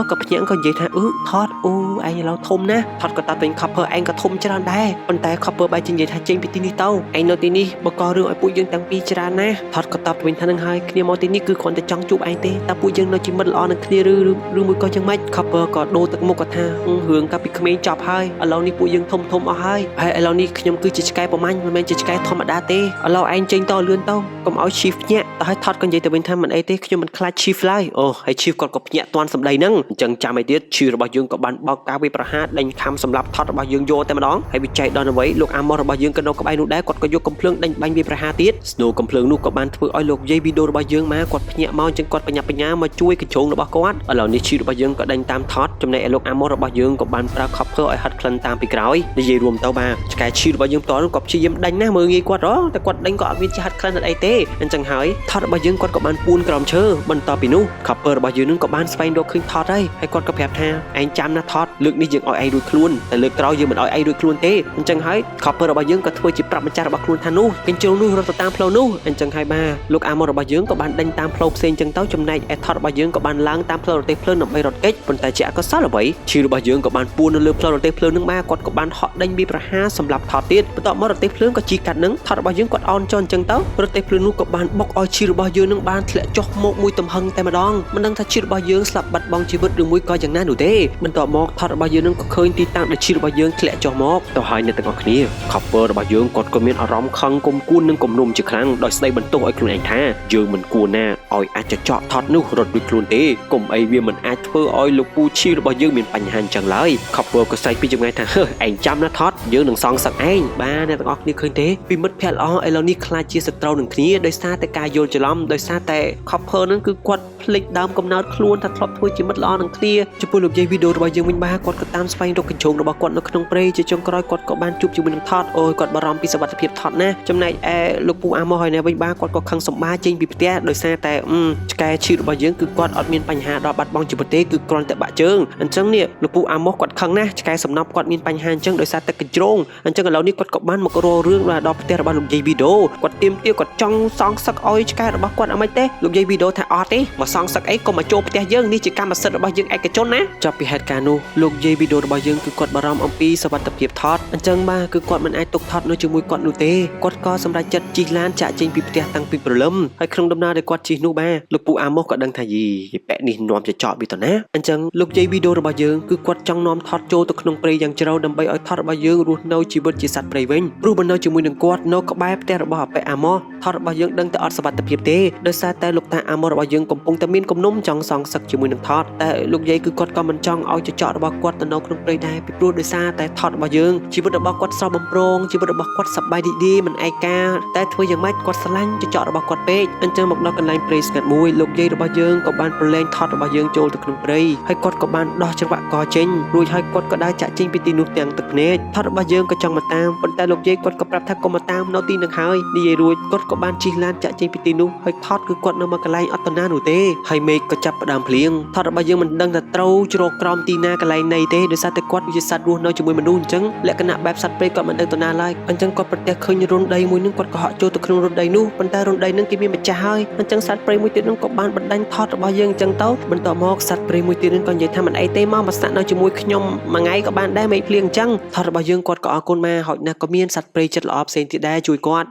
ក៏ភ្ញាក់ក៏និយាយថាថតអូឯងឥឡូវធំណាស់ថតក៏តាត់វិញ Copper ឯងក៏ធំច្រើនដែរប៉ុន្តែ Copper បែរជានិយាយថាចេញពីទីនេះទៅឯងនៅទីនេះបើក៏រឿងឲ្យពួកយើងទាំងពីរច្រើនណាស់ថតក៏តាត់វិញថានឹងហើយគ្នាមកទីនេះគឺគ្រាន់តែចង់ជួបឯងទេតែពួកយើងនៅជាមិត្តល្អនឹងគ្នាឬមួយក៏យ៉ាងម៉េច Copper ក៏ដូរទឹកមុខគាត់ថារឿងកាលពីក្មេងចប់ហើយឥឡូវនេះពួកយើងធំអស់ហើយឥឡូវនេះខ្ញុំគឺជាឆ្កែប្រមាញ់មិនមែនជាឆ្កែធម្មតាទេឥឡូវឯងចេញតលឿនទៅកុំឲ្យ Chief ភ្ញាក់ទៅឲ្យថតក៏និយាយទៅវិញថាមិនអីទេខ្ញុំមិនខ្លាច Chief ឡើយអូហើយ Chief គាត់ក៏ភ្ញាក់តាន់សម្ដីហ្នឹងអញ្ចឹងចាំឲ្យទៀត Chief របស់យើងក៏បានបោកការវាប្រហារដេញខំសម្រាប់ថតរបស់យើងយកតែម្ដងហើយវិច័យដល់អ្វីលោក Amos របស់យើងក៏នៅក្បែរនោះដែរគាត់ក៏យកកំភ្លើងដេញបាញ់វាប្រហារទៀត Snow កំភ្លើងនោះក៏បានធ្វើឲ្យលោកយាយវីដេអូរបស់យើងមកគាត់ភ្ញាក់មកអញ្ចឹងគាត់បញ្ញាមកជួយកញ្ជងរបស់គាត់ឥឡូវនេះ Chief របស់យើងក៏ដេញតាមថតចំណែកឯលោក Amos របស់យើងក៏បានប្រើ Copper ឲ្យហាត់ក្លិនតាមពីក្រោយនិយាយរួមទៅបាទឆ្កែ Chief របស់យើងផ្ទាល់ក៏ព្យាយាមដេញណាមើលងាយគាត់តែគាត់ដេញក៏អត់មានជាហាត់ក្លិនអីទេអញ្ចឹងហើយថតរបស់យើងគាត់ក៏បានពួនក្រោមឈើបន្តពីនោះ Copper របស់យើងនឹងក៏បានស្វែងរកឃើញថតហើយគាត់ក៏ប្រាប់ថាឯងចាំណាថតលើកនេះយើងឲ្យឯងរួចខ្លួនតែលើកក្រោយយើងមិនឲ្យឯងរួចខ្លួនទេអញ្ចឹងហើយ Copper របស់យើងក៏ធ្វើជាប្រាប់ម្ចាស់របស់ខ្លួនថានោះកញ្ជើនោះរត់ទៅតាមផ្លូវនោះអញ្ចឹងហើយបាទលោក Amos របស់យើងក៏បានដេញតាមផ្លូវផ្សេងអញ្ចឹងទៅចំណែកឯថតរបស់យើងក៏បានឡើងតាមផ្លូវរទេះភ្លើងដើម្បីរត់គេចប៉ុន្តែជាអកុសលអ្វីឈីរបស់យើងក៏បានពួននៅលើផ្លូវរទេះភ្លើងនឹងបាទគាត់ក៏បានហក់ដេញពីប្រហារសម្រាប់ថតទៀតបន្ទាប់មករទេះភ្លើងក៏ជីកាត់នឹងថតរបស់យើងគាត់អោនចុះអញ្ចឹងទៅរទេះភ្លើងនោះក៏បានបុកឲ្យឈីរបស់យើងនឹងបានធ្លាក់ចុះមកមួយទំហឹងតែម្ដងមិនដឹងថាឈីរបស់យើងស្លាប់បាត់បង់ជីវិតឬមួយក៏យ៉ាងណានោះទេបន្ទាប់មកថតរបស់យើងនឹងក៏ឃើញទីតាំងដែលឈីរបស់យើងធ្លាក់ចុះមកទៅហើយអ្នកទាំងអស់គ្នា Copper របស់យើងគាត់ក៏មានអារម្មណ៍ខឹងគុំគួននិងគំនុំជាខ្លាំងដោយស្ដីបន្ទោសឲ្យខ្លួនឯងថាយើងមិនគួរណាឲ្យអាចចចកថតនោះរត់ដូចខ្លួនទេកុំអីវាមិនអាចធ្វើឲ្យលោកពូឈីរបស់យើងមានបញ្ហាអញ្ចឹងឡើយ Copper ក៏ស្រែកពីចម្ងាយថាឯងចាំណាថតយើងនឹងសងសឹកឯងបាទអ្នកទាំងអស់គ្នាឃើញទេពីមិត្តភក្តិល្អឥឡូវនេះខ្លាចជាសត្រូវនឹងគ្នាដោយសារតែការយល់ច្រឡំដោយសារតែ Copper នឹងគឺគាត់ភ្លេចដើមកំណើតខ្លួនថាធ្លាប់ធ្វើជាមិត្តល្អនឹងគ្នាចំពោះលោកយាយវីដេអូរបស់យើងវិញបាទគាត់ក៏តាមស្វែងរកកញ្ជងរបស់គាត់នៅក្នុងព្រៃជាចុងក្រោយគាត់ក៏បានជួបជាមួយនឹងថតអូយគាត់បារម្ភពីសុខភាពថតណាចំណែកឯលោកពូ Amos ហើយនៅវិញបាទគាត់ក៏ខឹងសម្បាចេញពីផ្ទះដោយសារតែឆ្កែឈីរបស់យើងគឺគាត់អត់មានបញ្ហាដល់បាត់បង់ជីវិតទេគឺគ្រាន់តែបាក់ជើងអញ្ចឹងនេះលោកពូ Amos គាត់ខឹងណាស់ឆ្កែសំណប់គាត់មានបញ្ហាអញ្ចឹងដោយសារតែកញ្ជ្រោងអញ្ចឹងឥឡូវនេះគាត់ក៏បានមករករឿងដល់ផ្ទះរបស់លោកយាយវីដេអូគាត់ទាមទារគាត់ចង់សងសឹកឲ្យឆ្កែរបស់គាត់អត់មិនទេលោកយាយវីដេអូថាអត់ទេមកសងសឹកអីក៏មកចូលផ្ទះយើងនេះជាកម្មសិទ្ធិរបស់យើងឯកជនណាចាប់ពីហេតុការណ៍នោះលោកយាយវីដេអូរបស់យើងគឺគាត់បារម្ភអំពីសុវត្ថិភាពថតអញ្ចឹងបាទគឺគាត់មិនអាចទុកថតនៅជាមួយគាត់នោះទេគាត់ក៏សម្រេចចិត្តជិះឡានចាក់ចេញពីផ្ទះតាំងពីព្រលឹមហើយក្នុងដំណើរដែលគាត់ជិះនោះបាទលោកពូ Amos ក៏ដឹងថាយីបែកនេះនាំចចកពីតណាអញ្ចឹងលោកយាយវីដេអូរបស់យើងគឺគាត់ចង់នាំថតចូលទៅក្នុងព្រៃយ៉ាងជ្រៅដើម្បីឲ្យថតរបស់យើងរស់នៅជីវិតជាសត្វព្រៃវិញព្រោះបើនៅជាមួយនឹងគាត់នៅក្បែរផ្ទះរបស់អាប៉ែ Amos ថតរបស់យើងដឹងតែអត់សុវត្ថិភាពទេដោយសារតែលោកតា Amos របស់យើងកំពុងតែមានគំនុំចង់សងសឹកជាមួយនឹងថតតែលោកយាយគឺគាត់ក៏មិនចង់ឲ្យចចករបស់គាត់ទៅនៅក្នុងព្រៃដែរពីព្រោះដោយសារតែថតរបស់យើងជីវិតរបស់គាត់ស្រស់បំព្រងជីវិតរបស់គាត់សប្បាយរីករាយមិនឯកាតែធ្វើយ៉ាងម៉េចគាត់ស្រឡាញ់ចចករបស់គាត់ពេកអញ្ចឹងមកដល់កន្លែងព្រៃស្ងាត់មួយលោកយាយរបស់យើងក៏បានប្រឡែងថតរ របស់យើងចូលទៅក្នុងព្រៃហើយគាត់ក៏បានដោះច្រវាក់កចេញរួចហើយគាត់ក៏ដើរចាក់ចេញពីទីនោះទាំងទឹកភ្នែកថតរបស់យើងក៏ចង់មកតាមប៉ុន្តែលោកយាយគាត់ក៏ប្រាប់ថាកុំមកតាមនៅទីនឹងហើយនិយាយរួចគាត់ក៏បានជិះឡានចាក់ចេញពីទីនោះហើយថតគឺគាត់នៅមកកន្លែងអត់តាណានោះទេហើយមេឃក៏ចាប់ផ្ដើមភ្លៀងថតរបស់យើងមិនដឹងថាត្រូវជ្រកក្រោមទីណាកន្លែងណីទេដោយសារតែគាត់ជាសត្វរស់នៅជាមួយមនុស្សអញ្ចឹងលក្ខណៈបែបសត្វព្រៃគាត់មិនដឹងតាណាឡើយអញ្ចឹងគាត់ប្រទះឃើញរន្ធដីមួយនឹងគាត់ក៏ហក់ចូលទៅក្នុងរន្ធដីនោះប៉ុន្តែរន្ធដីនឹងគេមានម្ចាស់ហើយអញ្ចឹងសត្វព្រៃមួយទៀតនឹងក៏បានបណ្ដាញថតរបស់យើងអញ្ចឹងទៅបន្ទាប់មកសត្វព្រៃមួយទៀតនឹងក៏និយាយថាមិនអីទេមកស្នាក់នៅជាមួយខ្ញុំមួយថ្ងៃក៏បានដែរមេឃភ្លៀងអញ្ចឹងថតរបស់យើងគាត់ក៏អរគុណមកហើយណាស់ក៏មានសត្វព្រៃចិត្តល្អផ្សេងទៀតដែរជួយគាត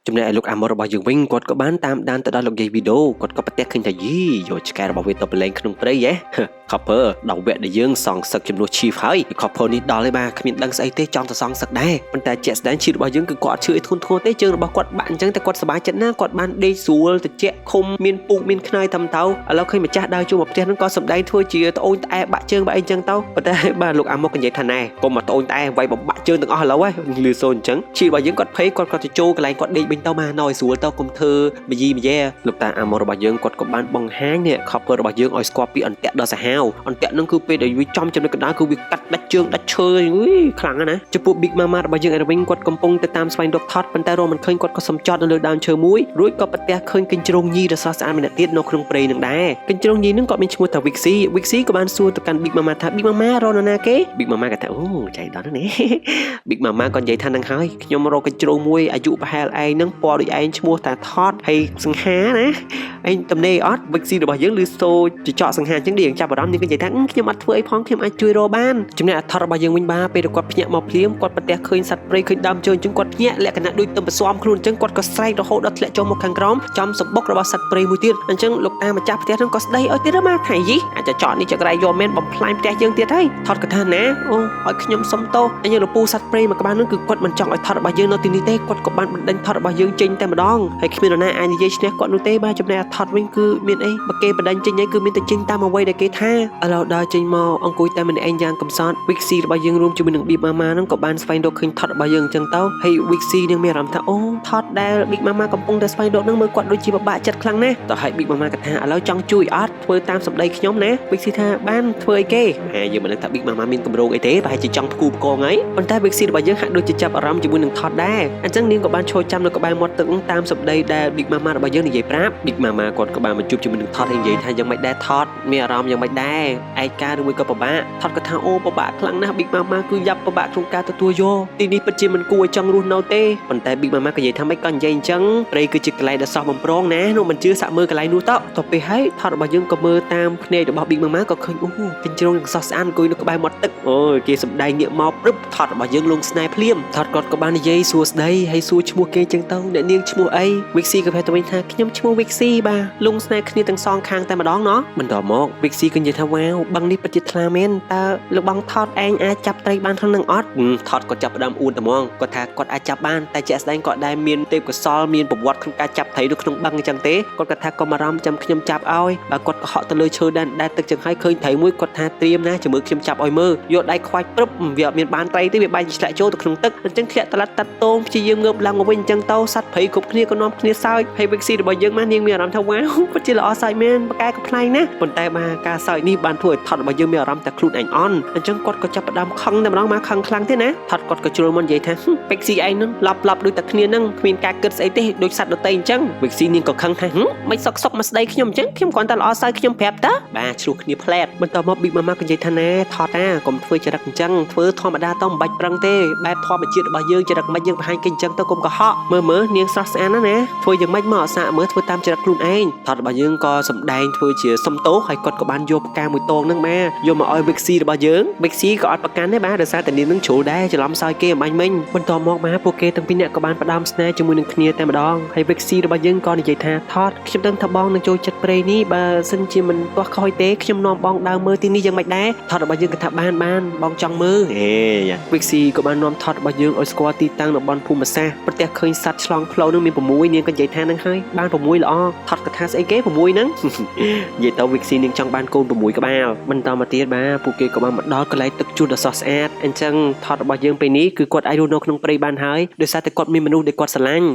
់ចំណែកឯលោកអាម៉ុររបស់យើងវិញគាត់ក៏បានតាមដានទៅដល់លោកយាយវីដូគាត់ក៏ប្រទះឃើញថាយីយកឆ្កែរបស់វាទៅប្រឡែងក្នុងព្រៃហ៎ Copper ដល់វគ្គដែលយើងសងសឹកចំនួន Chief ហើយ Copper នេះដល់ហើយបាទគ្មានដឹងស្អីទេចង់ទៅសងសឹកដែរប៉ុន្តែជាក់ស្ដែងឈីរបស់យើងគឺគាត់ឈឺឲ្យធ្ងន់ធ្ងរទេជើងរបស់គាត់បាក់អញ្ចឹងតែគាត់សប្បាយចិត្តណាស់គាត់បានដេកស្រួលត្រជាក់ឃុំមានពូកមានខ្នើយតាមទៅឥឡូវឃើញម្ចាស់ដើរជួបមកផ្ទះហ្នឹងក៏សម្ដែងធ្វើជាត្អូញត្អែបាក់ជើងបាក់អីអញ្ចឹងទៅប៉ុន្តែបាទលោកអាម៉ុកនិយាយថាណែកុំមកត្អូញត្អែវាយបំបាក់ជើងទាំងអស់ឥឡូវហ្នឹងលឺសូនអញ្ចឹងឈីរបស់យើងគាត់ភ័យគាត់ទៅចូលកន្លែងគាត់ដេកវិញទៅមកនៅឲ្យស្រួលទៅកុំធ្វើមយីមយ៉ែលោកតាអាម៉ុររបស់យើងគាត់ក៏បានបង្ហាញនេះ Copper របស់យើងឲ្យស្គាល់ពីអន្ទាក់ដ៏សាហាវអន្ទាក់ហ្នឹងគឺពេលដែលវាចំចំណុចកណ្ដាលគឺវាកាត់ដាច់ជើងដាច់ឈើខ្លាំងណាស់ចំពោះ Big Mama របស់យើងឯវិញគាត់កំពុងទៅតាមស្វែងរកថតប៉ុន្តែរកមិនឃើញគាត់ក៏សំចតនៅលើដើមឈើមួយរួចក៏ប្រទះឃើញកញ្ជ្រោងញីដ៏ស្រស់ស្អាតម្នាក់ទៀតនៅក្នុងព្រៃនឹងដែរកញ្ជ្រោងញីហ្នឹងក៏មានឈ្មោះថា Wixie ក៏បានសួរទៅកាន់ Big Mama ថា Big Mama រកនរណាគេ Big Mama ក៏ថាអូចៃដន្យណាស់ Big Mama ក៏និយាយថានឹងហើយខ្ញុំរកកញ្ជ្រោងមួយអាយុប្រហែលឯងហ្នឹងពណ៌ដូចឯងឈ្មោះថាថតហើយសង្ហាណាឯងតំណេអត់ Wixie របស់យើងឮសូរចចកសង្ហាអញ្ចឹងយើងចាប់អារម្មណ៍យើងក៏និយាយថាខ្ញុំអត់ធ្វើអីផងខ្ញុំអាចជួយរកបានចំណែកថតរបស់យើងវិញបាទពេលគាត់ភ្ញាក់មកភ្លាមគាត់ប្រទះឃើញសត្វព្រៃឃើញដើមជើងអញ្ចឹងគាត់ភ្ញាក់លក្ខណៈដូចទៅបន្ស៊ាំខ្លួនអញ្ចឹងគាត់ក៏ស្រែករហូតដល់ធ្លាក់ចូលមកខាងក្រោមចំសម្បុករបស់សត្វព្រៃមួយទៀតអញ្ចឹងលោកតាម្ចាស់ផ្ទះហ្នឹងក៏ស្ដីឲ្យទៀតមកថាយីអាចចកនេះចក្រៃយកមែនបំផ្លាញផ្ទះយើងទៀតហើយថតក៏ថាណាអូឲ្យខ្ញុំសុំទោសអញ្ចឹងលពូសត្វព្រៃមួយក្បាលហ្នឹងគឺគាត់មិនចង់ឲ្យថតរបស់យើងនៅទីនេះទេគាត់ក៏បានបណ្ដេញថតរបស់យើងចេញតែម្ដងហើយគ្មាននរណាអាចនិយាយឈ្នះគាត់នោះទេបាទចំណែកថតវិញគឺមានអីបើគេបណ្ដេញចេញហើយគឺមានតែចេញតាមអ្វីដែលគេថាឥឡូវដល់ចេញមកអង្គុយតែម្នាក់ឯងយ៉ាងកំសត់ Wixie របស់យើងរួមជាមួយនឹង Big Mama ហ្នឹងក៏បានស្វែងរកឃើញថតរបស់យើងអញ្ចឹងទៅហើយ Wixie នឹងមានអារម្មណ៍ថាអូថតដែល Big Mama កំពុងតែស្វែងរកហ្នឹងមើលគាត់ដូចជាពិបាកចិត្តខ្លាំងណាស់តោះហើយ Big Mama ក៏ថាឥឡូវចង់ជួយអត់ធ្វើតាមសម្ដីខ្ញុំណា Wixie ថាបានធ្វើអីគេហើយយើងមិនដឹងថា Big Mama មានគម្រោងអីទេប្រហែលជាចង់ផ្គូផ្គងហើយប៉ុន្តែ Wixie របស់យើងហាក់ដូចជាចាប់អារម្មណ៍ជាមួយនឹងថតដែរអញ្ចឹងនាងក៏បានឈរចាំនៅក្បែរមាត់ទឹកតាមសម្ដីដែល Big Mama របស់យើងនិយាយប្រាប់ Big Mama គាត់ក៏បានមកជួបជាមួយនឹងថតហើយនិយាយថាយ៉ាងម៉េចដែរថតមានអារម្មណ៍យ៉ាងម៉េចដែរឯកាឬមួយក៏ពិបាកថតក៏ថាអូពិបាកខ្លាំងណាស់ Big Mama គឺយ៉ាប់ពិបាកក្នុងការទទួលយកទីនេះពិតជាមិនគួរឲ្យចង់រស់នៅទេប៉ុន្តែ Big Mama ក៏និយាយថាមិនក៏និយាយអញ្ចឹងព្រៃគឺជាកន្លែងដ៏សោះបំប្រងណានោះមិនជឿសាក់មើលកន្លែងនោះទៅពេលហើយថតរបស់យើងក៏មើលតាមភ្នែករបស់ Big Mama ក៏ឃើញអូកញ្ជ្រោងយ៉ាងសោះស្អាតអង្គុយនៅក្បែរមាត់ទឹកអូគេសម្ដែងងាកមកព្រឹបថតរបស់យើងលងស្នេហ៍ភ្លាមថតគាត់ក៏បាននិយាយសួស្ដីហើយសួរឈ្មោះគេអញ្ចឹងទៅអ្នកនាងឈ្មោះអី Wixie ក៏ប្រាប់ទៅវិញថាខ្ញុំឈ្មោះ Wixie បាទលងស្នេហ៍គ្នាទាំងសងខាងតែម្ដងណោះបន្ទាប់មក Wixie ក៏និយាយថាវ៉ាវបឹងនេះពិតជាថ្លាមែនតើលោកបងថតឯងអាចចាប់ត្រីបានក្នុងនឹងអត់ថតគាត់ចាប់ផ្ដើមអួនត្មងគាត់ថាគាត់អាចចាប់បានតែជាក់ស្ដែងគាត់ដែរមានទេពកោសល្យមានប្រវត្តិក្នុងការចាប់ត្រីនៅក្នុងបឹងអញ្ចឹងទេគាត់គាត់ថាកុំអារម្មណ៍ចាំខ្ញុំចាប់ឲ្យបើគាត់ក៏ហក់ទៅលើឈើដែរទឹកចឹងហើយឃើញត្រីមួយគាត់ថាត្រៀមណាជាមួយខ្ញុំចាប់ឲ្យមើលយកដៃខ្វាច់ព្រឹបវាអត់មានបានត្រីទេវាបែកឆ្លាក់ចូលទៅក្នុងទឹកអញ្ចឹងធ្លាក់តឡាត់តាត់តោងព្យាយាមងើបឡើងមកវិញអញ្ចឹងទៅសត្វព្រៃគ្រប់គ្នាក៏នាំគ្នាសើចហើយ Wixie របស់យើងមកនាងមានអារម្មណ៍ថាវ៉ាវពិតជាល្អសើចមែនបកែកំ ប្លែងណាស់ប៉ុន្តែបាទការសើចនេះបានធ្វើឲ្យថតរបស់យើងមានអារម្មណ៍តែខ្លួនឯងអន់អញ្ចឹងគាត់ក៏ចាប់ផ្ដើមខឹងតែម្ដងមកខឹងខ្លាំងទេណាថតគាត់ក៏ជ្រុលមកនិយាយថាពេកស៊ីឯងនឹងឡប់ដូចតែគ្នានឹងគ្មានការគិតស្អីទេដូចសត្វដទៃអញ្ចឹងពេកស៊ីនាងក៏ខឹងថាមិនសុកមកស្ដីខ្ញុំអញ្ចឹងខ្ញុំគ្រាន់តែល្អសើចខ្ញុំប្រាប់តើបាទឆ្លោះគ្នាផ្លែតបន្ទាប់មក Big Mama ក៏និយាយថាណាថតណាកុំធ្វើចរិតអញ្ចឹងធ្វើធម្មតាទៅមិនបាច់ប្រឹងទេបែបធម្មជាតិរបស់យើងចរិតមិនយើងបង្ហាញគេអញ្ចឹងទៅកុំកុហកមើលនាងស្រស់ស្អាតណាធ្វើយ៉ាងម៉េចមកអសាមើលធ្វើតាមចរិតខ្លួនឯងថតរបស់យើងក៏សម្ដែងធ្វើជាសុំទោសហើយគាត់ក៏បានយកផ្កាមួយតងហ្នឹងមកយកមកឲ្យ Wixie របស់យើង Wixie ក៏អត់ប្រកាន់ដែរបាទដោយសារតែនាងនឹងជ្រុលដែរច្រឡំសើចគេអំបញ្ញមិញបន្ទាប់មកមកពួកគេទាំងពីរនាក់ក៏បានផ្ដើមស្នេហ៍ជាមួយនឹងគ្នាតែម្ដងហើយ Wixie របស់យើងក៏និយាយថាថតខ្ញុំដឹងថាបងនឹងចូលចិត្តព្រៃនេះបើសិនជាមិនទាស់ខ້ອຍទេខ្ញុំនាំបងដើរមើលទីនេះយ៉ាងម៉េចដែរថតរបស់យើងក៏ថាបានបងចង់មើលWixie ក៏បាននាំថតរបស់យើងឲ្យស្គាល់ទីតាំងតំបន់ភូមិសាស្ត្រប្រទះឃើញសត្វឆ្លងផ្លូវនឹងមាន6នាងក៏និយាយថានឹងហើយបាន6ល្អថតកថាស្អីគេ6ហ្នឹងនិយាយទៅ Wixie នាងចង់បានកូន6ក្បាលបន្តមកទៀតបាទពួកគេក៏បានមកដល់កន្លែងទឹកជូតដ៏ស្រស់ស្អាតអញ្ចឹងថតរបស់យើងពេលនេះគឺគាត់អាចរស់នៅក្នុងព្រៃបានហើយដោយសារតែគាត់មានមនុស្សដែលគាត់ស្រឡាញ់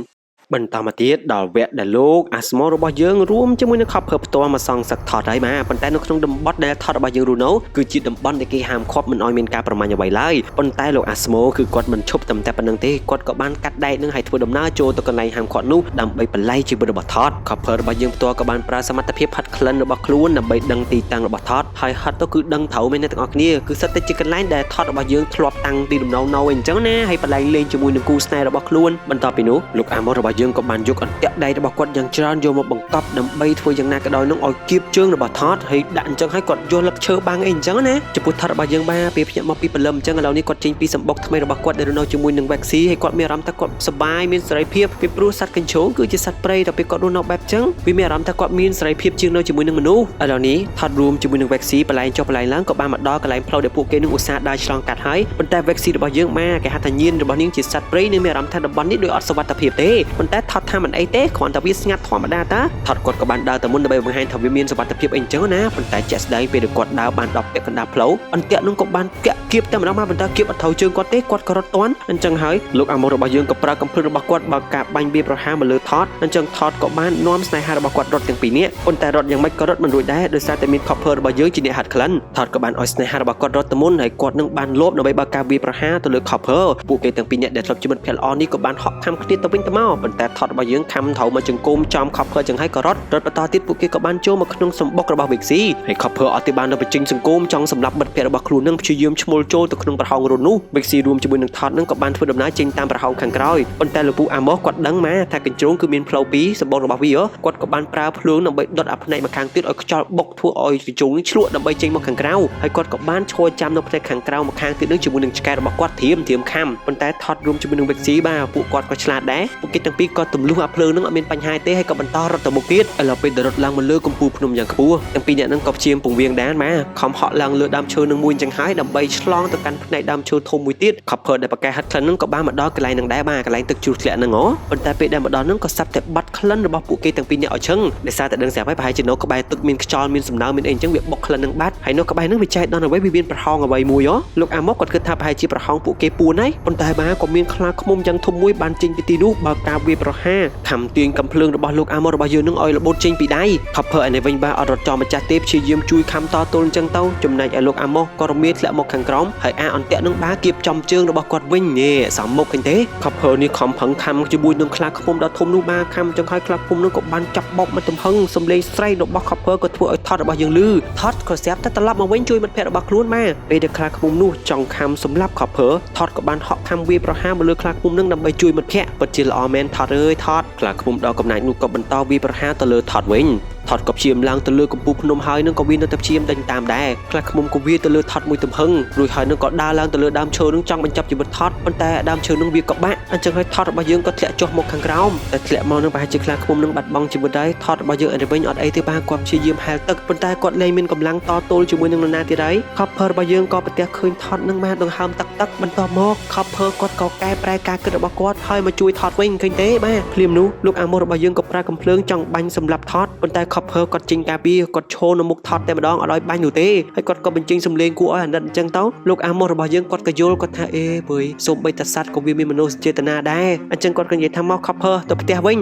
បន្តមកទៀតដល់វគ្គដែលលោកអាស្មោរបស់យើងរួមជាមួយនឹងខប់ភើផ្ទាល់មកសងសឹកថតហើយមកប៉ុន្តែនៅក្នុងតំបន់ដែលថតរបស់យើងរូណូគឺជាតំបន់ដែលគេហាមឃាត់មិនឲ្យមានការប្រមាញ់អ្វីឡើយប៉ុន្តែលោកអាស្មោគឺគាត់មិនឈប់តែប៉ុណ្្នឹងទេគាត់ក៏បានកាត់ដែកនឹងឲ្យធ្វើដំណើរចូលទៅកន្លែងហាមឃាត់នោះដើម្បីបលែងជីវិតរបស់ថតខប់ភើរបស់យើងផ្ទាល់ក៏បានប្រើសមត្ថភាពហាត់ក្លិនរបស់ខ្លួនដើម្បីដឹងទីតាំងរបស់ថតហើយហាត់ទៅគឺដឹងត្រូវមែនអ្នកទាំងអស់គ្នាគឺសិតតែជាកន្លែងដែលថតរបស់យើងធ្លាប់តាំងទីដំណងនៅអញ្ចឹងណាហើយបលែងលេងជាមួយនឹងគូស្នេហ៍របស់ខ្លួនបន្ទាប់ពីនោះលោកអាម៉ូរបស់យើងក៏បានយកអន្ទាក់ដៃរបស់គាត់យ៉ាងច្រើនយកមកបង្កប់ដើម្បីធ្វើយ៉ាងណាក៏ដោយនឹងឲ្យគៀបជើងរបស់ថតហើយដាក់អញ្ចឹងហើយគាត់យកលឹកឈើបាំងអីអញ្ចឹងណាចំពោះថតរបស់យើងបានពេលភ្ញាក់មកពីព្រលឹមអញ្ចឹងឥឡូវនេះគាត់ចេញពីសម្បុកថ្មីរបស់គាត់ដែលនៅជាមួយនឹងវ៉ាក់ស៊ីហើយគាត់មានអារម្មណ៍ថាគាត់សប្បាយមានសេរីភាពពីព្រោះសត្វកញ្ជោគឺជាសត្វព្រៃតែពេលគាត់រស់នៅបែបអញ្ចឹងវាមានអារម្មណ៍ថាគាត់មានសេរីភាពជាងនៅជាមួយនឹងមនុស្សឥឡូវនេះថតរួមជាមួយនឹងវ៉ាក់ស៊ីបលែងចុះបលែងឡើងក៏បានមកដល់កន្លែងផ្លូវដែលពួកគេនឹងឧស្សាហ៍ដើរឆ្លងកាត់ហើយប៉ុន្តែវ៉ាក់ស៊ីរបស់យើងមកគេហៅថាញៀនរបស់នាងជាសត្វព្រៃនឹងមានអារម្មណ៍ថាតំបន់នេះដូចអត់សុវត្ថិភាពទេប៉ុន្តែថតថាមិនអីទេគ្រាន់តែវាស្ងាត់ធម្មតាតាថតគាត់ក៏បានដើរទៅមុនដើម្បីបង្ហាញថាវាមានសុវត្ថិភាពអីអញ្ចឹងណាប៉ុន្តែជាក់ស្ដែងពេលគាត់ដើរបានដល់ពាក់កណ្ដាលផ្លូវអន្ទាក់នោះក៏បានកាក់គៀបតែម្ដងមកប៉ុន្តែគៀបអត់ត្រូវជើងគាត់ទេគាត់ក៏រត់តាន់អញ្ចឹងហើយលោកអាម៉ូរបស់យើងក៏ប្រើកំភ្លើងរបស់គាត់បើកការបាញ់វាប្រហារមកលើថតអញ្ចឹងថតក៏បាននាំស្នេហារបស់គាត់រត់ទាំងពីរនាក់ប៉ុន្តែរត់យ៉ាងម៉េចក៏រត់មិនរួចដែរដោយសារតែមានខប់ភើរបស់យើងជាអ្នកហាត់ក្លិនថតក៏បានឲ្យស្នេហារបស់គាត់រត់ទៅមុនហើយគាត់នឹងបានលបដើម្បីបើកការវាប្រហារទៅលើខប់ភើពួកគេទាំងពីរនាក់ដែលធ្លាប់ជាមិត្តភក្តិល្អនេះក៏បានហក់ខំគ្នាទៅវិញទៅមកប៉ុន្តែថតរបស់យើងខំត្រូវមកជង្គង់ចំខប់ភើចឹងហើយក៏រត់បន្តទៀតពួកគេក៏បានចូលមកក្នុងសម្បុករបស់វិកស៊ីហើយខប់ភើអត់ទីបានទៅបញ្ចេញសង្គមចង់សម្លាប់មិត្តភក្តិរបស់ខ្លួននឹងព្យាយាមឈ្មោលចូលទៅក្នុងប្រហោងរត់នោះវិកស៊ីរួមជាមួយនឹងថតនឹងក៏បានធ្វើដំណើរចេញតាមប្រហោងខាងក្រោយប៉ុន្តែលោកពូអាម៉ូគាត់ដឹងមកថាកញ្ជ្រោងគឺមានផ្លូវពីរសម្បុករបស់វាគាត់ក៏បានប្រើភ្លើងដើម្បីដុតអាផ្នែកមកខាងទៀតឲ្យខ្យល់បុកធ្វើឲ្យកញ្ជ្រោងនេះឆ្លក់ដើម្បីចេញមកខាងក្រៅហើយគាត់ក៏បានឈរចាំនៅផ្នែកខាងក្រៅមកខាងទៀតនឹងជាមួយនឹងឆ្កែរបស់គាត់ធៀមខំប៉ុន្តែថតរួមជាមួយនឹងវិកស៊ីបាទពួកគាត់ក៏ឆ្លាតដែរពួកគេទាំងពីរក៏ទម្លុះអាភ្លើងនឹងអត់មានបញ្ហាទេហើយក៏បន្តរត់ទៅមុខទៀតឥឡូវពេលដែលរត់ឡើងមកលើកំពូលភ្នំយ៉ាងខ្ពស់ទាំងពីរអ្នកនឹងក៏ព្យាយាមពង្រៀងដានមកខំហក់ឡើងលើដើមឈើនឹងមួយអញ្ចឹងហើយដើម្បីឆ្លងទៅកាន់ផ្នែកដើមឈើធំមួយទៀតខប់ភើដែលប្រកែហាត់ក្លិននឹងក៏បានមកដល់កន្លែងនឹងដែរបាទកន្លែងទឹកជ្រោះធ្លាក់ហ្នឹងប៉ុន្តែពេលដែលមកដល់នឹងក៏សាប់តែបាត់ក្លិនរបស់ពួកគេទាំងពីរអ្នកឲ្យឈឹងដោយសារតែដឹងស្រាប់ហើយប្រហែលជានៅក្បែរទឹកមានខ្យល់មានសំណើមមានអីអញ្ចឹងវាបុកក្លិននឹងបាត់ហើយនៅក្បែរនឹងវាចែកដល់អ្វីវាមានប្រហោងអ្វីមួយលោកអាម៉ុកគាត់គិតថាប្រហែលជាប្រហោងពួកគេពួនហើយប៉ុន្តែបាទក៏មានខ្លាឃ្មុំយ៉ាងធំមួយបានចេញពីទីនោះបើការវាប្រហាខំទាញកំភ្លើងរបស់លោកអាម៉ុករបស់យើងនឹងឲ្យរបូតចេញពីដៃខប់ភើឯនេះវិញបាទអត់រត់ចោលម្ចាស់ទេព្យាយាមជួយខំតទល់អញ្ចឹងទៅចំណែកឯលោកអាម៉ុកក៏រមៀលធ្លាក់មកខាងក្រោមហើយអន្ទាក់នឹងបាទគៀបចំជើងរបស់គាត់វិញនេះសំមុខឃើញទេខប់ភើនេះខំផឹងខំជាមួយនឹងខ្លាឃ្មុំដ៏ធំនោះបាទខំចឹងហើយខ្លាឃ្មុំនោះក៏បានចាប់បោកមកទំហឹងសំលេងស្រែករបស់ខប់ភើក៏ធ្វើឲ្យថតរបស់យើងលឺថតក៏ស្រាប់តែត្រឡប់មកវិញជួយមិត្តភក្តិរបស់ខ្លួនមកពេលដែលខ្លាឃ្មុំនោះចង់ខំសម្លាប់ខប់ភើថតក៏បានហក់ខំវាប្រហារមកលើខ្លាឃ្មុំនឹងដើម្បីជួយមិត្តភក្តិពិតជាល្អមែនថតអើយថតខ្លាឃ្មុំដ៏កំណាចនោះក៏បន្តវាប្រហារទៅលើថតវិញថតក៏ព្យាយាមឡើងទៅលើកំពូលភ្នំហើយនឹងក៏វានៅតែព្យាយាមដេញតាមដែរខ្លាឃ្មុំក៏វាទៅលើថតមួយទំហឹងរួចហើយនឹងក៏ដើរឡើងទៅលើដើមឈើនឹងចង់បញ្ចប់ជីវិតថតប៉ុន្តែដើមឈើនឹងវាក៏បាក់អញ្ចឹងហើយថតរបស់យើងក៏ធ្លាក់ចុះមកខាងក្រោមតែធ្លាក់មកនឹងប្រហែលជាខ្លាឃ្មុំនឹងបាត់បង់ជីវិតដែរថតរបស់យើងអត់វិញអត់អីទេបាទគាត់ព្យាយាមហែលទឹកប៉ុន្តែគាត់លែងមានកម្លាំងតទល់ជាមួយនឹងនរណាទៀតហើយខប់ភើរបស់យើងក៏ប្រទះឃើញថតនឹងបានដង្ហើមទឹកបន្ទាប់មកខប់ភើគាត់ក៏កែប្រែការគិតរបស់គាត់ហើយមកជួយថតវិញឃើញទេបាទភ្លាមនោះលោកអាម៉ូរបស់យើងក៏ប្រើកំភ្លើងចង់បាញ់សម្លាប់ថតប៉ុន្តែខប់ភើគាត់ចេញការពារគាត់ឈរនៅមុខថតតែម្ដងអត់ឲ្យបាញ់នោះទេហើយគាត់ក៏បញ្ចេញសំឡេងគួរឲ្យអាណិតអញ្ចឹងទៅលោកអាម៉ូរបស់យើងគាត់ក៏យល់គាត់ថាបុយសូម្បីតែសត្វក៏វាមានមនោសញ្ចេតនាដែរអញ្ចឹងគាត់ក៏និយាយថាមកខប់ភើទៅផ្ទះវិ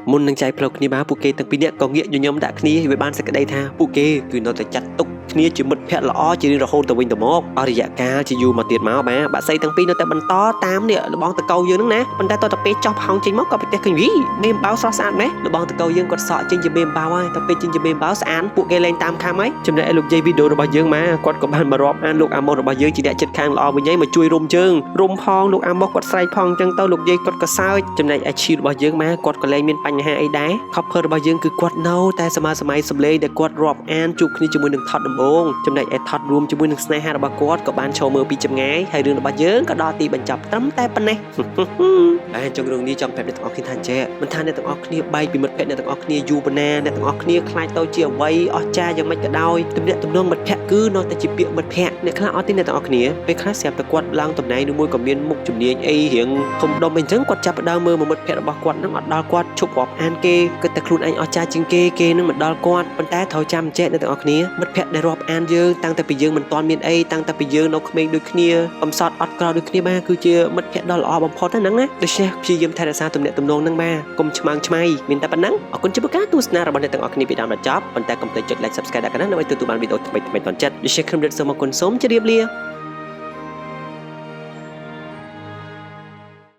ញមុននឹងចែកផ្លូវគ្នាមកពួកគេទាំងពីរនាក់ក៏ងាកញញឹមដាក់គ្នាវាបានសេចក្តីថាពួកគេគឺនៅតែចាត់ទុកគ្នាជាមិត្តភក្តិល្អជារៀងរហូតទៅវិញទៅមកអរិយកាលជាយូរមកទៀតមកបាទបាក់សីទាំងពីរនៅតែបន្តតាមនេះលបងតកោយើងហ្នឹងណាប៉ុន្តែតទៅពេលចោះផោងចេញមកក៏ប្រទះឃើញវីមេម្បៅស្រស់ស្អាតម៉េះលបងតកោយើងគាត់សក់ចេញជាមេម្បៅហើយទៅពេលចេញជាមេម្បៅស្អាតពួកគេលែងតាមខំហើយចំណែកឯលោកយាយវីដេអូរបស់យើងមកគាត់ក៏បានមករាប់អានលោកអាម៉ុករបស់យើងជាអ្នកចិត្តខាងល្អវិញហើយមកជួយរុំជើងរុំផងលោកអាម៉ុកគាត់ស្រែកផងអញ្ចឹងទៅលោកយាយគាត់ក៏សើចចំណែកឯឈីរបស់យើងមកគាត់ក៏លែងមានបញ្ហាអីដែរខប់ភើរបស់យើងគឺគាត់នៅតែសម័យសម្លេងដែលគាត់រាប់អានជួបគ្នាជាមួយនឹងថតដំបងចំណែកឯថតរួមជាមួយនឹងស្នេហារបស់គាត់ក៏បានឈរមើលពីចម្ងាយហើយរឿងរបស់យើងក៏ដល់ទីបញ្ចប់ត្រឹមតែប៉ុណ្ណេះតែចុងរឿងនេះចង់ប្រាប់អ្នកទាំងអស់គ្នាថាចេះមិនថាអ្នកទាំងអស់គ្នាបែកពីមិត្តភក្តិអ្នកទាំងអស់គ្នាយូរប៉ុណ្ណាអ្នកទាំងអស់គ្នាខ្លាចទៅជាអ្វីអស្ចារ្យយ៉ាងម៉េចក៏ដោយទំនាក់ទំនងមិត្តភក្តិគឺនៅតែជាពាក្យមិត្តភក្តិអ្នកខ្លះអត់ទេអ្នកទាំងអស់គ្នាពេលខ្លះស្រាប់តែគាត់ឡើងតំណែងមួយក៏មានមុខជំនាញអីរៀងធំដុំអីចឹងគាត់ចាប់ផ្ដើមមើលមិត្តភក្តិរបស់គាត់នឹងអត់ដល់គាត់ឈប់រាប់អានគេគិតតែខ្លួនឯងអស្ចារ្យជាងគេនឹងមិនដល់គាត់ប៉ុន្តែត្រូវចាំចេះអ្នកទាំងអស់គ្នាមិត្តភក្តិដែល រាប់អានយើងតាំងតែពីយើងមិនទាន់មានអីតាំងតែពីយើងនៅក្មេងដូចគ្នាកំសត់អត់ក្រោយដូចគ្នាបាទគឺជាមិត្តភក្តិដ៏ល្អបំផុតហ្នឹងណាដូច្នេះព្យាយាមថែរក្សាទំនាក់ទំនងហ្នឹងបាទកុំឆ្មាំងឆ្មៃមានតែប៉ុណ្ណឹងអរគុណចំពោះការទស្សនារបស់អ្នកទាំងអស់គ្នាពីដើមដល់ចប់ប៉ុន្តែកុំភ្លេចចុច like subscribe ដល់កណ្ដាលដើម្បីទទួលបានវីដេអូថ្មីៗតន់ចិត្តដូច្នេះខ្ញុំរឹតសូមអរគុណសូមជម្រាបលា